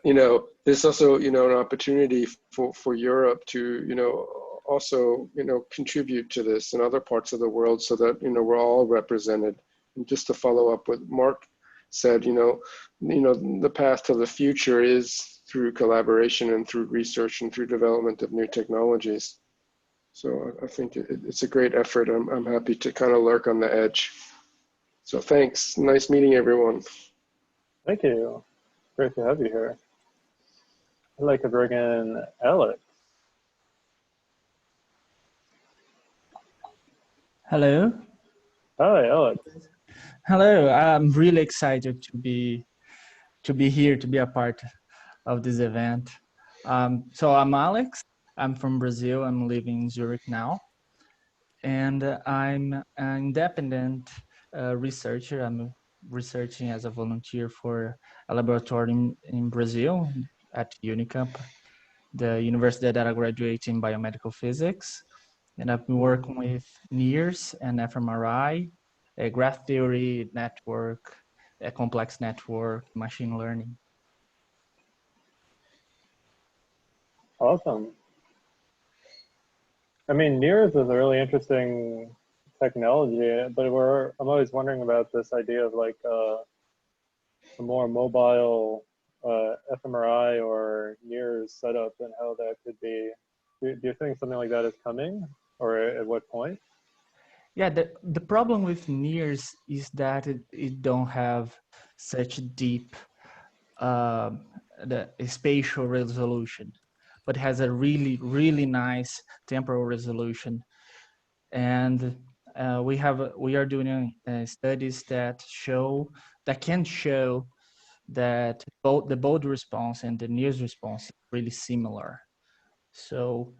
there's also, an opportunity for Europe to, also, contribute to this in other parts of the world, so that, we're all represented. And just to follow up what Mark said, the path to the future is through collaboration and through research and through development of new technologies. So I think it's a great effort. I'm happy to kind of lurk on the edge. So thanks. Nice meeting everyone. Thank you. Great to have you here. I'd like to bring in Alex. Hello. Hi, Alex. Hello. I'm really excited to be here, to be a part of this event. So I'm Alex. I'm from Brazil. I'm living in Zurich now. And I'm an independent researcher. I'm researching as a volunteer for a laboratory in Brazil at Unicamp, the university that I graduated in biomedical physics. And I've been working with NIRS and fMRI, a graph theory network, a complex network, machine learning. Awesome. I mean, NIRS is a really interesting technology, but I'm always wondering about this idea of like a more mobile fMRI or NIRS setup, and how that could be. Do you think something like that is coming, or at what point? Yeah, the problem with NIRS is that it don't have such deep the spatial resolution, but has a really, really nice temporal resolution. And we are doing studies that can show that both the bold response and the NIRS response is really similar. So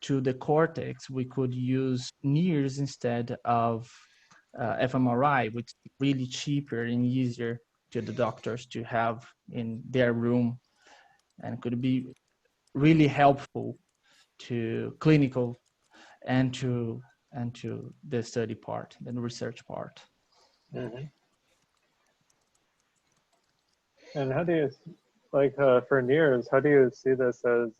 to the cortex, we could use NIRS instead of fMRI, which is really cheaper and easier to the doctors to have in their room, and could be really helpful to clinical and to the study part, the research part. Mm-hmm. And how do you, like for NIRS, how do you see this as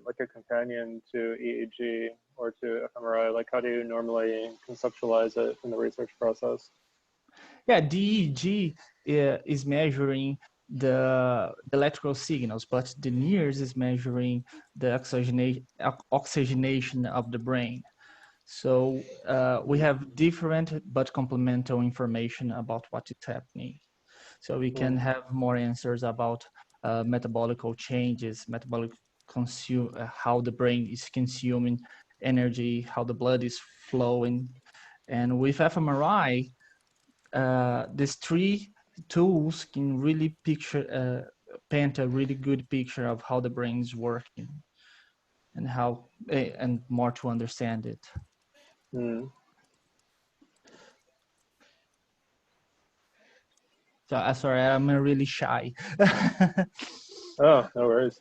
like a companion to EEG or to fMRI? Like, how do you normally conceptualize it in the research process? Yeah, DEG is measuring the electrical signals, but the NIRS is measuring the oxygenation of the brain. So we have different but complementary information about what is happening. So we can have more answers about metabolic changes, how the brain is consuming energy, how the blood is flowing. And with fMRI, these three tools can really paint a really good picture of how the brain is working and and more to understand it. Mm. So sorry, I'm really shy. Oh, no worries.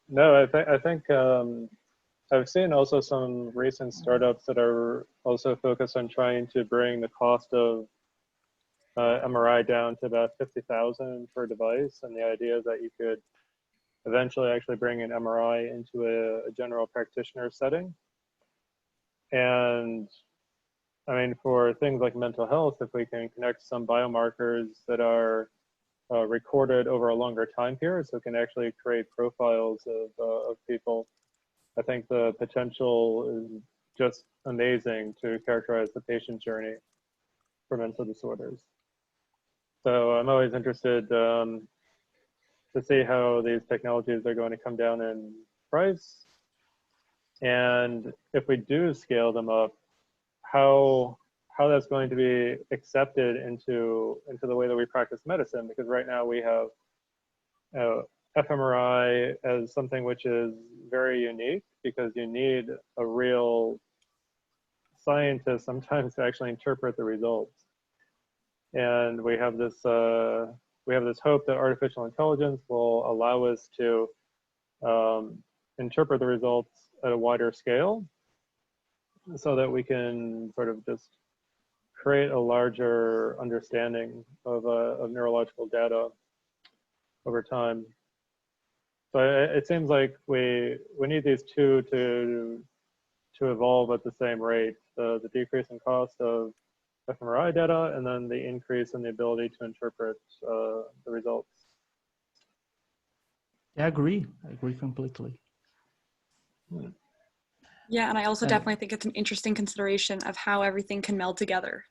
No, I think I've seen also some recent startups that are also focused on trying to bring the cost of MRI down to about 50,000 per device. And the idea is that you could eventually actually bring an MRI into a general practitioner setting. And I mean, for things like mental health, if we can connect some biomarkers that are recorded over a longer time period, so it can actually create profiles of people, I think the potential is just amazing to characterize the patient journey for mental disorders. So I'm always interested to see how these technologies are going to come down in price. And if we do scale them up, how that's going to be accepted into the way that we practice medicine. Because right now we have fMRI as something which is very unique, because you need a real scientist sometimes to actually interpret the results. And we have this hope that artificial intelligence will allow us to interpret the results at a wider scale, so that we can sort of just create a larger understanding of neurological data over time. So it seems like we need these two to evolve at the same rate: the decrease in cost of fMRI data, and then the increase in the ability to interpret the results. Yeah, I agree completely. Yeah, and I also definitely think it's an interesting consideration of how everything can meld together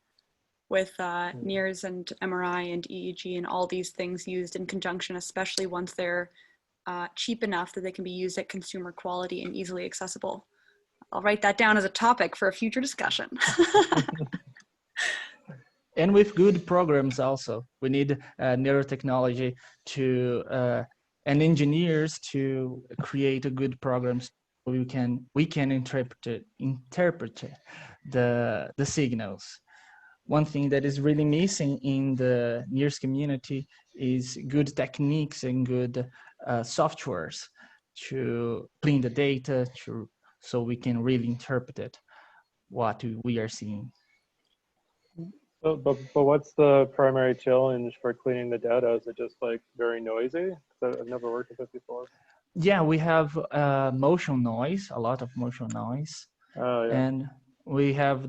with NIRS and MRI and EEG and all these things used in conjunction, especially once they're cheap enough that they can be used at consumer quality and easily accessible. I'll write that down as a topic for a future discussion. And with good programs also. We need neurotechnology to and engineers to create a good programs. We can interpret the signals. One thing that is really missing in the NIRS community is good techniques and good softwares to clean the data, so we can really interpret it, what we are seeing. So, but what's the primary challenge for cleaning the data? Is it just like very noisy? Because I've never worked with it before. Yeah, we have motion noise, a lot of motion noise. Oh, yeah. And we have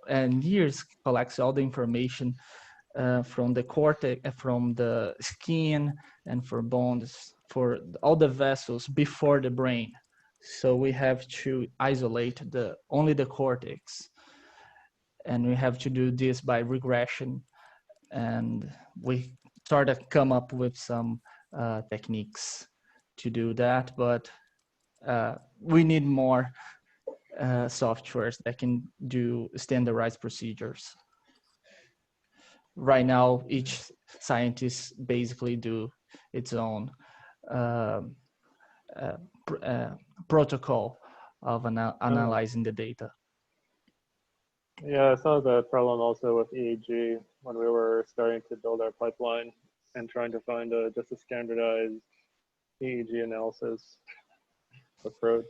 NIRS collects all the information from the cortex, from the skin, and for bones, for all the vessels before the brain. So we have to isolate only the cortex. And we have to do this by regression. And we sort of come up with some techniques to do that, but we need more softwares that can do standardized procedures. Right now, each scientist basically do its own protocol of analyzing the data. Yeah, I saw the problem also with EEG when we were starting to build our pipeline and trying to find just a standardized EEG analysis approach.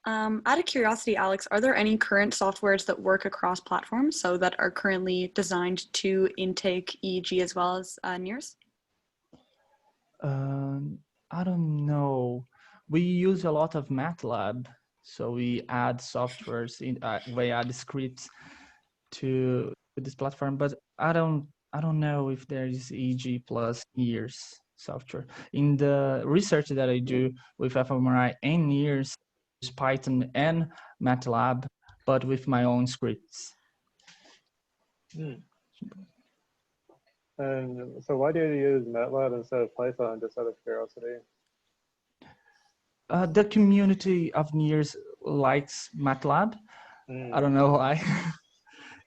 Out of curiosity, Alex, are there any current softwares that work across platforms, so that are currently designed to intake EEG as well as NIRS? I don't know. We use a lot of MATLAB, so we add softwares we add scripts to this platform, but I don't know if there is EEG plus NIRS software. In the research that I do with fMRI and NIRS, Python and MATLAB, but with my own scripts. And so why do you use MATLAB instead of Python, just out of curiosity? The community of NIRS likes MATLAB. I don't know why.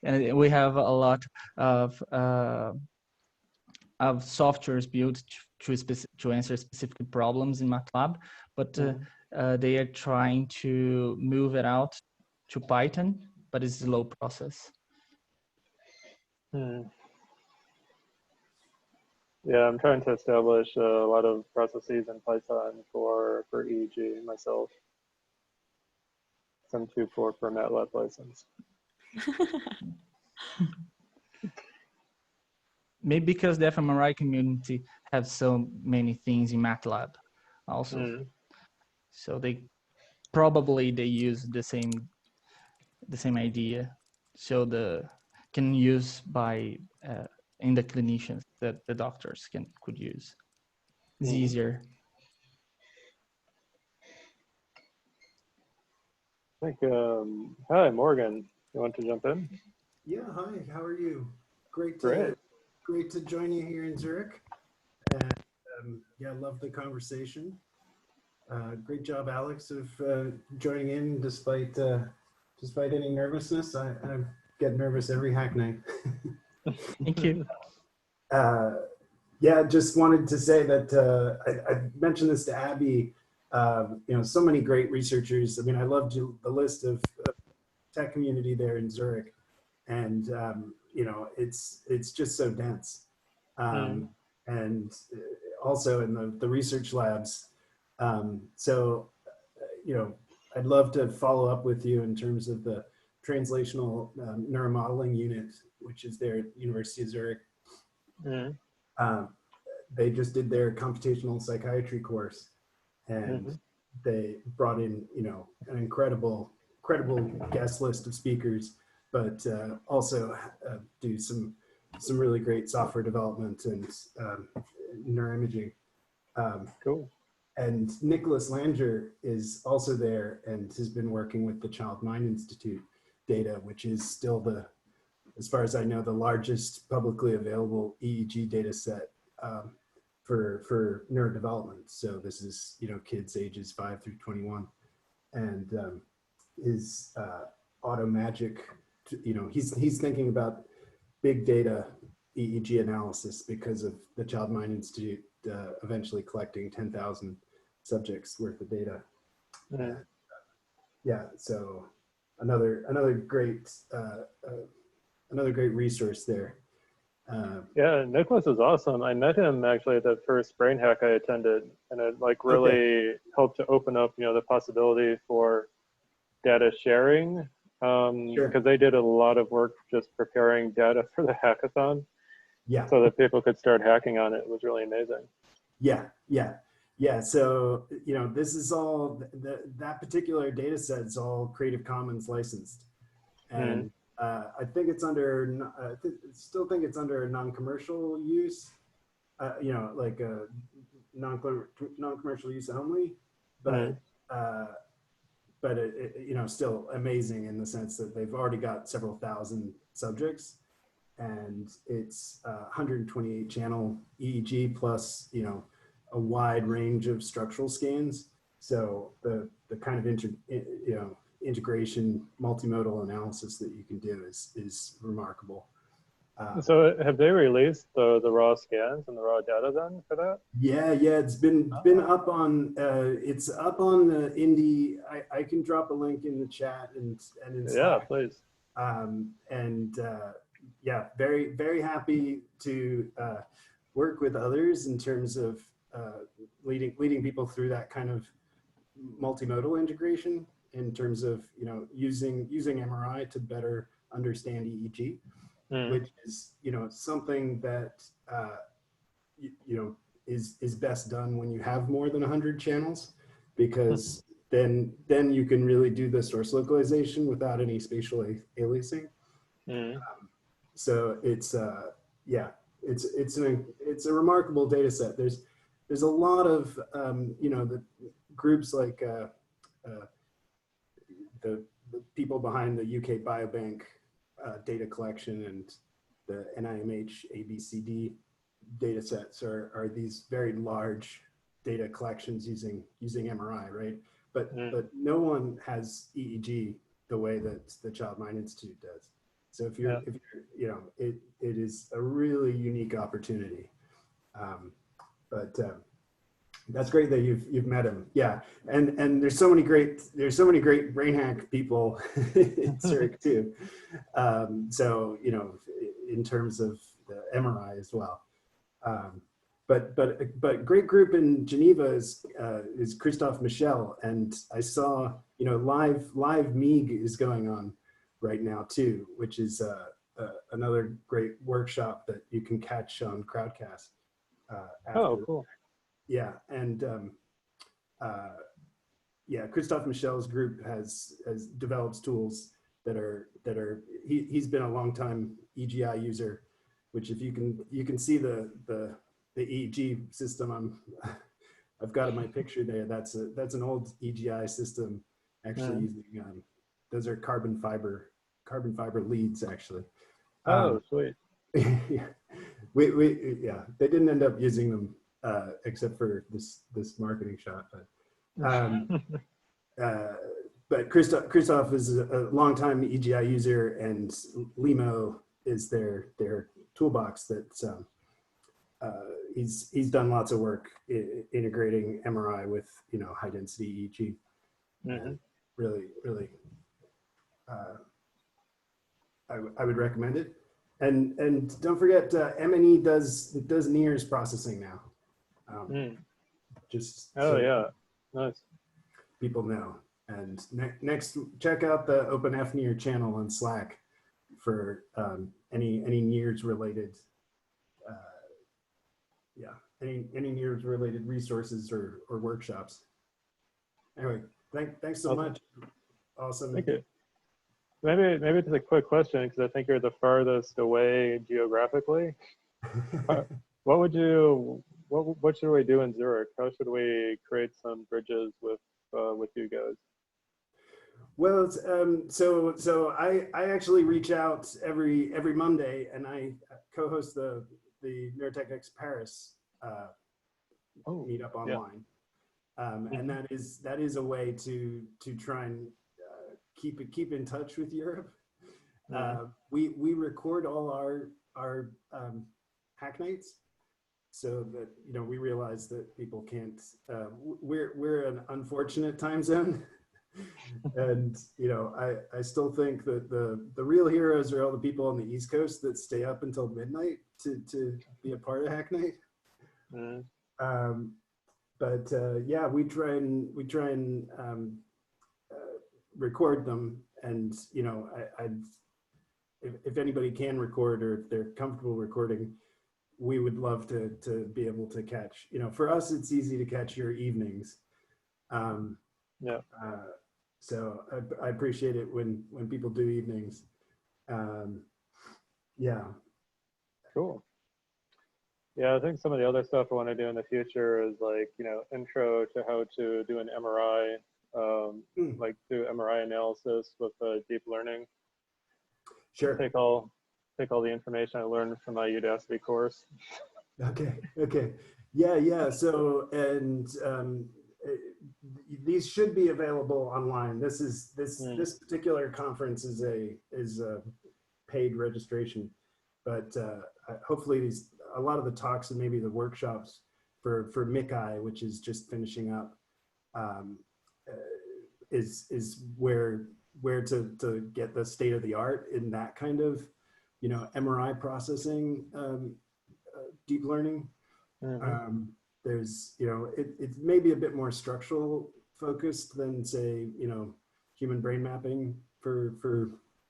And we have a lot of softwares built to answer specific problems in MATLAB, but they are trying to move it out to Python, but it's a slow process. Yeah, I'm trying to establish a lot of processes in Python for EEG myself. Some 2.4 for MATLAB license. Maybe because the fMRI community have so many things in MATLAB also. So they use the same idea. So can use by in the clinicians that the doctors could use. It's easier. I think, hi, Morgan, you want to jump in? Yeah, hi, how are you? Great to join you here in Zurich. And yeah, love the conversation. Great job, Alex, of joining in despite any nervousness. I get nervous every hack night. Thank you. Yeah, just wanted to say that I mentioned this to Abby. So many great researchers. I mean, I loved the list of tech community there in Zurich, and it's just so dense. And also in the research labs. So I'd love to follow up with you in terms of the translational neuromodeling unit, which is there at University of Zurich. They just did their computational psychiatry course, and they brought in an incredible guest list of speakers, but also do some really great software development and neuroimaging. Cool. And Nicholas Langer is also there and has been working with the Child Mind Institute data, which is still as far as I know, the largest publicly available EEG data set for neurodevelopment. So this is, kids ages 5 through 21. And his AutoMagic, he's thinking about big data EEG analysis because of the Child Mind Institute eventually collecting 10,000 subjects worth of data. Yeah, so another great resource there. Yeah, Nicholas is awesome. I met him actually at the first brain hack I attended, and it really helped to open up, the possibility for data sharing, because they did a lot of work just preparing data for the hackathon. Yeah. So that people could start hacking on it. It was really amazing. Yeah. So, this is all, that particular data set is all Creative Commons licensed. And I think it's under, still think it's under non-commercial use, like a non-commercial use only, but it, still amazing in the sense that they've already got several thousand subjects. And it's 128 channel EEG plus, a wide range of structural scans. So the kind of integration, multimodal analysis that you can do is remarkable. So have they released the raw scans and the raw data then for that? Yeah, it's been up on it's up on the Indie. I can drop a link in the chat and in Slack. Yeah, please. Yeah, very, very happy to work with others in terms of leading people through that kind of multimodal integration in terms of using MRI to better understand EEG, which is something that is best done when you have more than 100 channels, because then you can really do the source localization without any spatial aliasing. So it's it's a remarkable data set. There's a lot of the groups like the people behind the UK Biobank data collection and the NIMH ABCD data sets are these very large data collections using MRI, right? But no one has EEG the way that the Child Mind Institute does. So if you're it is a really unique opportunity. That's great that you've met him. Yeah, and there's so many great brain hack people in Zurich too. So in terms of the MRI as well. but great group in Geneva is Christophe Michel, and I saw, you know, live Meeg is going on right now too, which is another great workshop that you can catch on Crowdcast. Oh, cool. Yeah, and yeah, Christophe Michel's group has develops tools that are he's been a long time EGI user, which if you can see the EEG system I've got in my picture there. That's an old EGI system actually using those are carbon fiber leads actually. Oh, sweet. Yeah. Yeah, they didn't end up using them except for this marketing shot, but Christophe is a longtime EGI user, and Limo is their toolbox that he's done lots of work integrating MRI with, you know, high density EEG. And really I would recommend it. And don't forget, M&E does NIRS processing now. Just so yeah, nice. People know. And next, check out the OpenFNIR channel on Slack for any NIRS related, any NIRS related resources or workshops. Anyway, thanks so much. Awesome. Thank you. Maybe just a quick question, because I think you're the farthest away geographically. What should we do in Zurich? How should we create some bridges with you guys? Well, so I actually reach out every Monday, and I co-host the NeuroTechX Paris meetup online, and that is a way to try and keep in touch with Europe. We record all our hack nights, so that, you know, we realize that people can't. We're an unfortunate time zone, and, you know, I still think that the real heroes are all the people on the East Coast that stay up until midnight to be a part of hack night. But yeah, we try and record them, and, you know, if anybody can record, or if they're comfortable recording, we would love to be able to catch, you know, for us it's easy to catch your evenings. So I appreciate it when people do evenings. Yeah. Cool. Yeah, I think some of the other stuff I want to do in the future is, like, you know, intro to how to do an MRI, like do MRI analysis with deep learning. Sure. Take all the information I learned from my Udacity course. Okay. Yeah. So, and these should be available online. This particular conference is a paid registration, but hopefully a lot of the talks and maybe the workshops for MICI, which is just finishing up, is where to get the state of the art in that kind of, you know, MRI processing, deep learning. There's, you know, it's maybe a bit more structural focused than, say, you know, human brain mapping for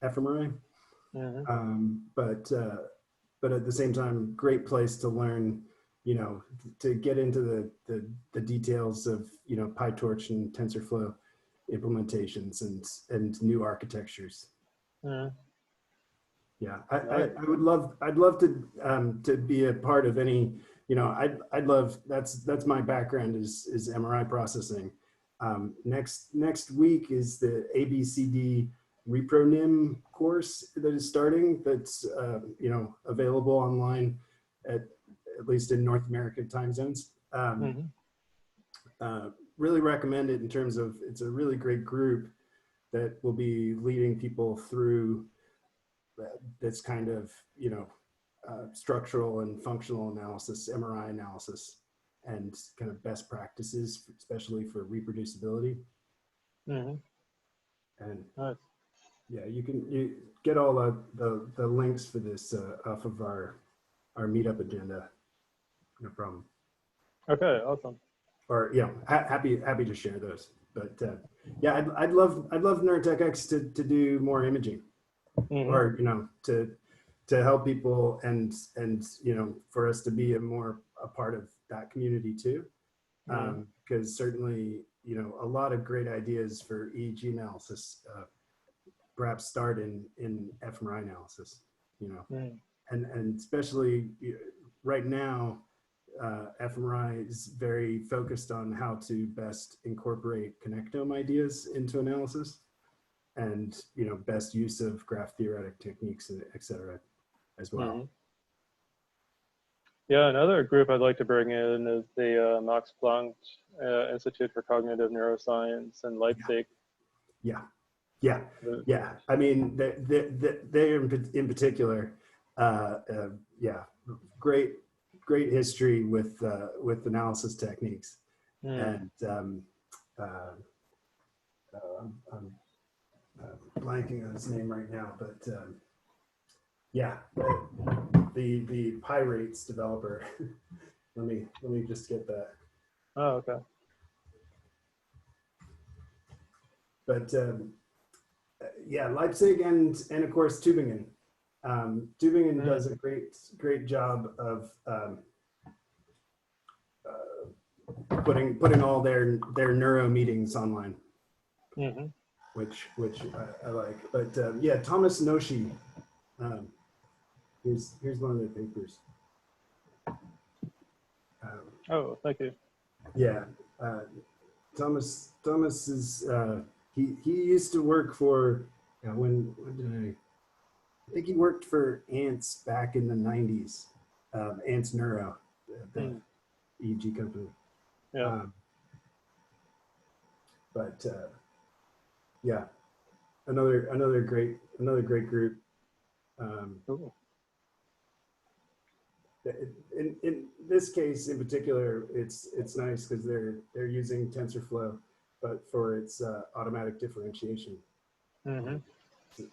fMRI. But at the same time, great place to learn, you know, to get into the details of, you know, PyTorch and TensorFlow implementations and new architectures. Yeah, I'd love to be a part of any, you know, I'd love, that's my background is MRI processing. Next week is the ABCD ReproNim course that is starting, that's you know, available online at least in North American time zones. Really recommend it in terms of, it's a really great group that will be leading people through this kind of, you know, structural and functional analysis, MRI analysis, and kind of best practices, especially for reproducibility. And yeah, you get all the links for this off of our meetup agenda. no problem. Okay, awesome. Or happy to share those. But yeah, I'd love NeuroTechX to do more imaging, or to help people, and for us to be a part of that community too, because certainly a lot of great ideas for EEG analysis perhaps start in fMRI analysis, and especially right now. fMRI is very focused on how to best incorporate connectome ideas into analysis, and best use of graph theoretic techniques, et cetera, as well. Yeah, another group I'd like to bring in is the Max Planck Institute for Cognitive Neuroscience in Leipzig. Yeah. I mean, they in particular, great history with analysis techniques, and I'm blanking on his name right now, but the Pyrates developer. let me just get that. Oh, okay. But Leipzig and of course Tübingen. Tübingen does a great job of putting all their neuro meetings online, which I like. But Thomas Noshi, here's one of their papers. Oh, thank you. Yeah, Thomas is he used to work for when did I think he worked for Ants back in the 90s, Ants Neuro, the EEG company. Yeah. Another great group. Cool. In this case in particular, it's nice because they're using TensorFlow, but for its automatic differentiation.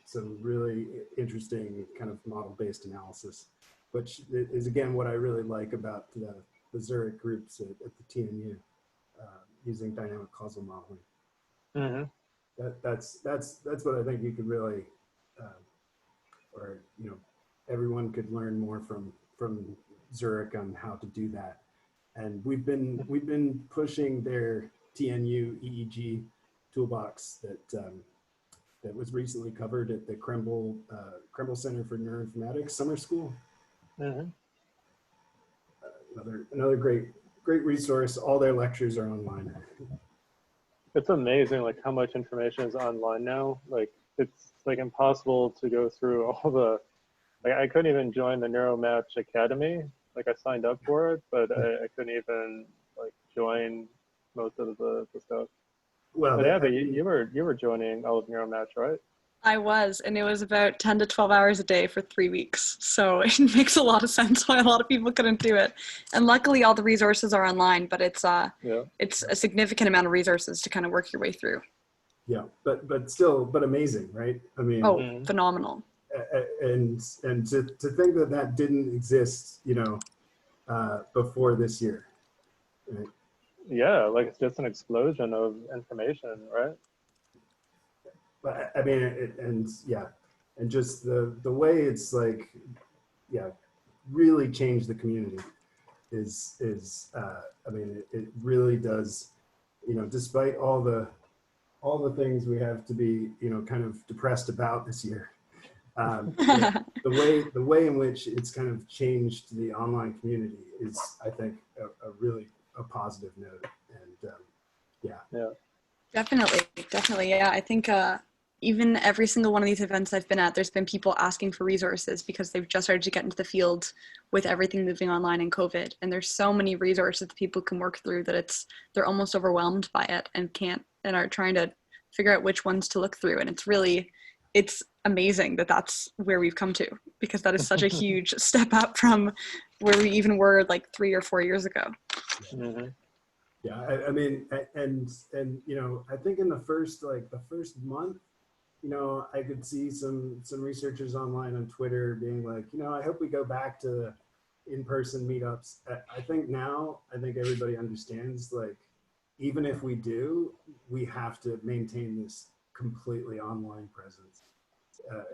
Some really interesting kind of model-based analysis, which is again what I really like about the Zurich groups at the TNU, using dynamic causal modeling. That's what I think you could really, or everyone could learn more from Zurich on how to do that. And we've been pushing their TNU EEG toolbox that was recently covered at the Kremble Center for Neuroinformatics Summer School. Another great resource. All their lectures are online. It's amazing like how much information is online now. Like it's like impossible to go through all the, like I couldn't even join the NeuroMatch Academy. Like I signed up for it, but I couldn't even like join most of the stuff. Well, but Abby, you were joining all of NeuroMatch, right? I was, and it was about 10 to 12 hours a day for 3 weeks. So it makes a lot of sense why a lot of people couldn't do it. And luckily all the resources are online, but it's a significant amount of resources to kind of work your way through. Yeah, but amazing, right? I mean, phenomenal. And to think that didn't exist, before this year. Right? Yeah, like it's just an explosion of information, right? But I mean, and just the way it's like, really changed the community is I mean, it really does, despite all the things we have to be, kind of depressed about this year. The way in which it's kind of changed the online community is, I think, a really positive note. And Definitely. Yeah, I think even every single one of these events I've been at, there's been people asking for resources because they've just started to get into the field with everything moving online and COVID. And there's so many resources that people can work through that they're almost overwhelmed by it and are trying to figure out which ones to look through. And it's amazing that that's where we've come to, because that is such a huge step up from where we even were like 3 or 4 years ago. Yeah, I mean, and I think in the first month, I could see some researchers online on Twitter being like, I hope we go back to in-person meetups. I think everybody understands, like, even if we do, we have to maintain this completely online presence.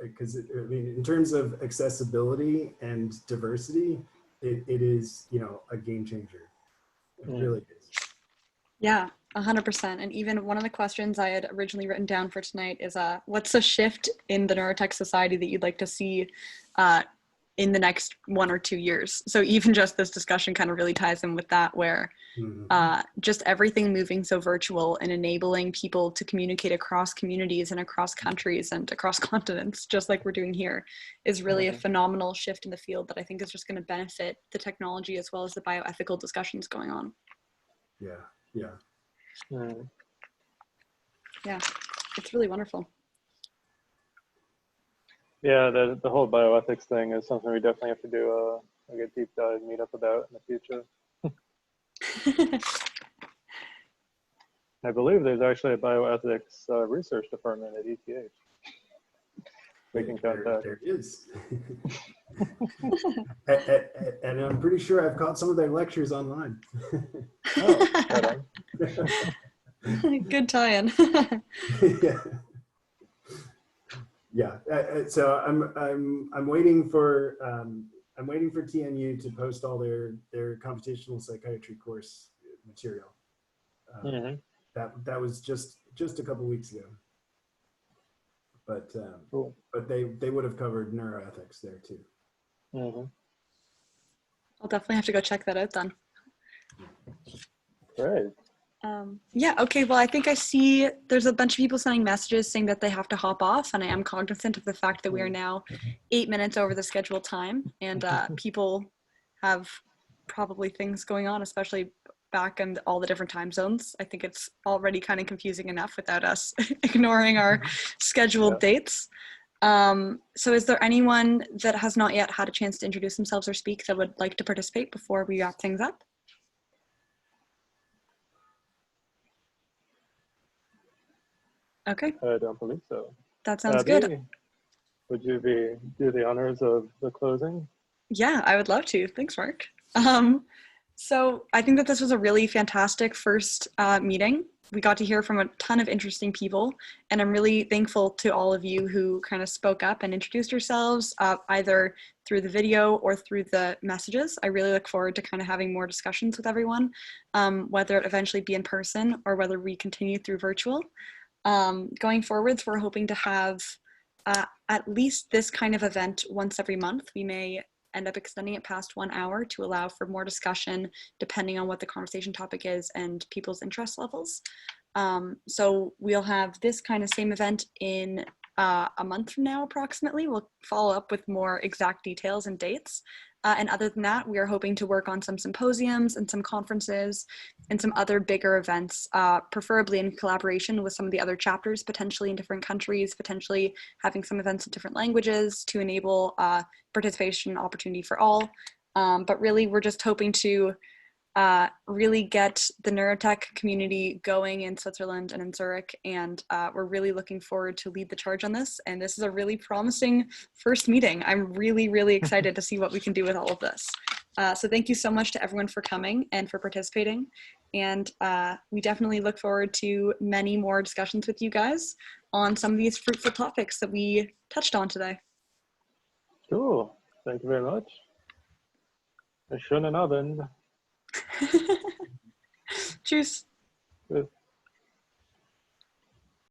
Because I mean, in terms of accessibility and diversity, it is, you know, a game changer. It really is. Yeah, 100%. And even one of the questions I had originally written down for tonight is, what's a shift in the neurotech society that you'd like to see in the next 1 or 2 years? So even just this discussion kind of really ties in with that, where just everything moving so virtual and enabling people to communicate across communities and across countries and across continents, just like we're doing here, is really a phenomenal shift in the field that I think is just going to benefit the technology as well as the bioethical discussions going on. Yeah, it's really wonderful. Yeah, the whole bioethics thing is something we definitely have to do like a deep dive meetup about in the future. I believe there's actually a bioethics research department at ETH. We can contact. There is. And I'm pretty sure I've caught some of their lectures online. Oh, right on. Good tie-in. Yeah. So I'm waiting for TNU to post all their computational psychiatry course material. That was just a couple weeks ago. But cool. But they would have covered neuroethics there too. I'll definitely have to go check that out then. Great. Yeah, okay, well, I think I see there's a bunch of people sending messages saying that they have to hop off, and I am cognizant of the fact that we are now 8 minutes over the scheduled time, and people have probably things going on, especially back in all the different time zones. I think it's already kind of confusing enough without us ignoring our scheduled dates. So is there anyone that has not yet had a chance to introduce themselves or speak that would like to participate before we wrap things up? Okay. I don't believe so. That sounds Abby, good. would you do the honors of the closing? Yeah, I would love to. Thanks, Mark. So I think that this was a really fantastic first meeting. We got to hear from a ton of interesting people, and I'm really thankful to all of you who kind of spoke up and introduced yourselves, either through the video or through the messages. I really look forward to kind of having more discussions with everyone, whether it eventually be in person or whether we continue through virtual. Going forwards, we're hoping to have at least this kind of event once every month. We may end up extending it past 1 hour to allow for more discussion depending on what the conversation topic is and people's interest levels. So we'll have this kind of same event in a month from now approximately. We'll follow up with more exact details and dates. And other than that, we are hoping to work on some symposiums and some conferences and some other bigger events, preferably in collaboration with some of the other chapters, potentially in different countries, potentially having some events in different languages to enable participation opportunity for all. But really, we're just hoping to really get the neurotech community going in Switzerland and in Zurich, and we're really looking forward to lead the charge on this, and this is a really promising first meeting. I'm really excited to see what we can do with all of this. So thank you so much to everyone for coming and for participating, and we definitely look forward to many more discussions with you guys on some of these fruitful topics that we touched on today. Cool, thank you very much. Schönen Abend. Tschüss. Tschüss.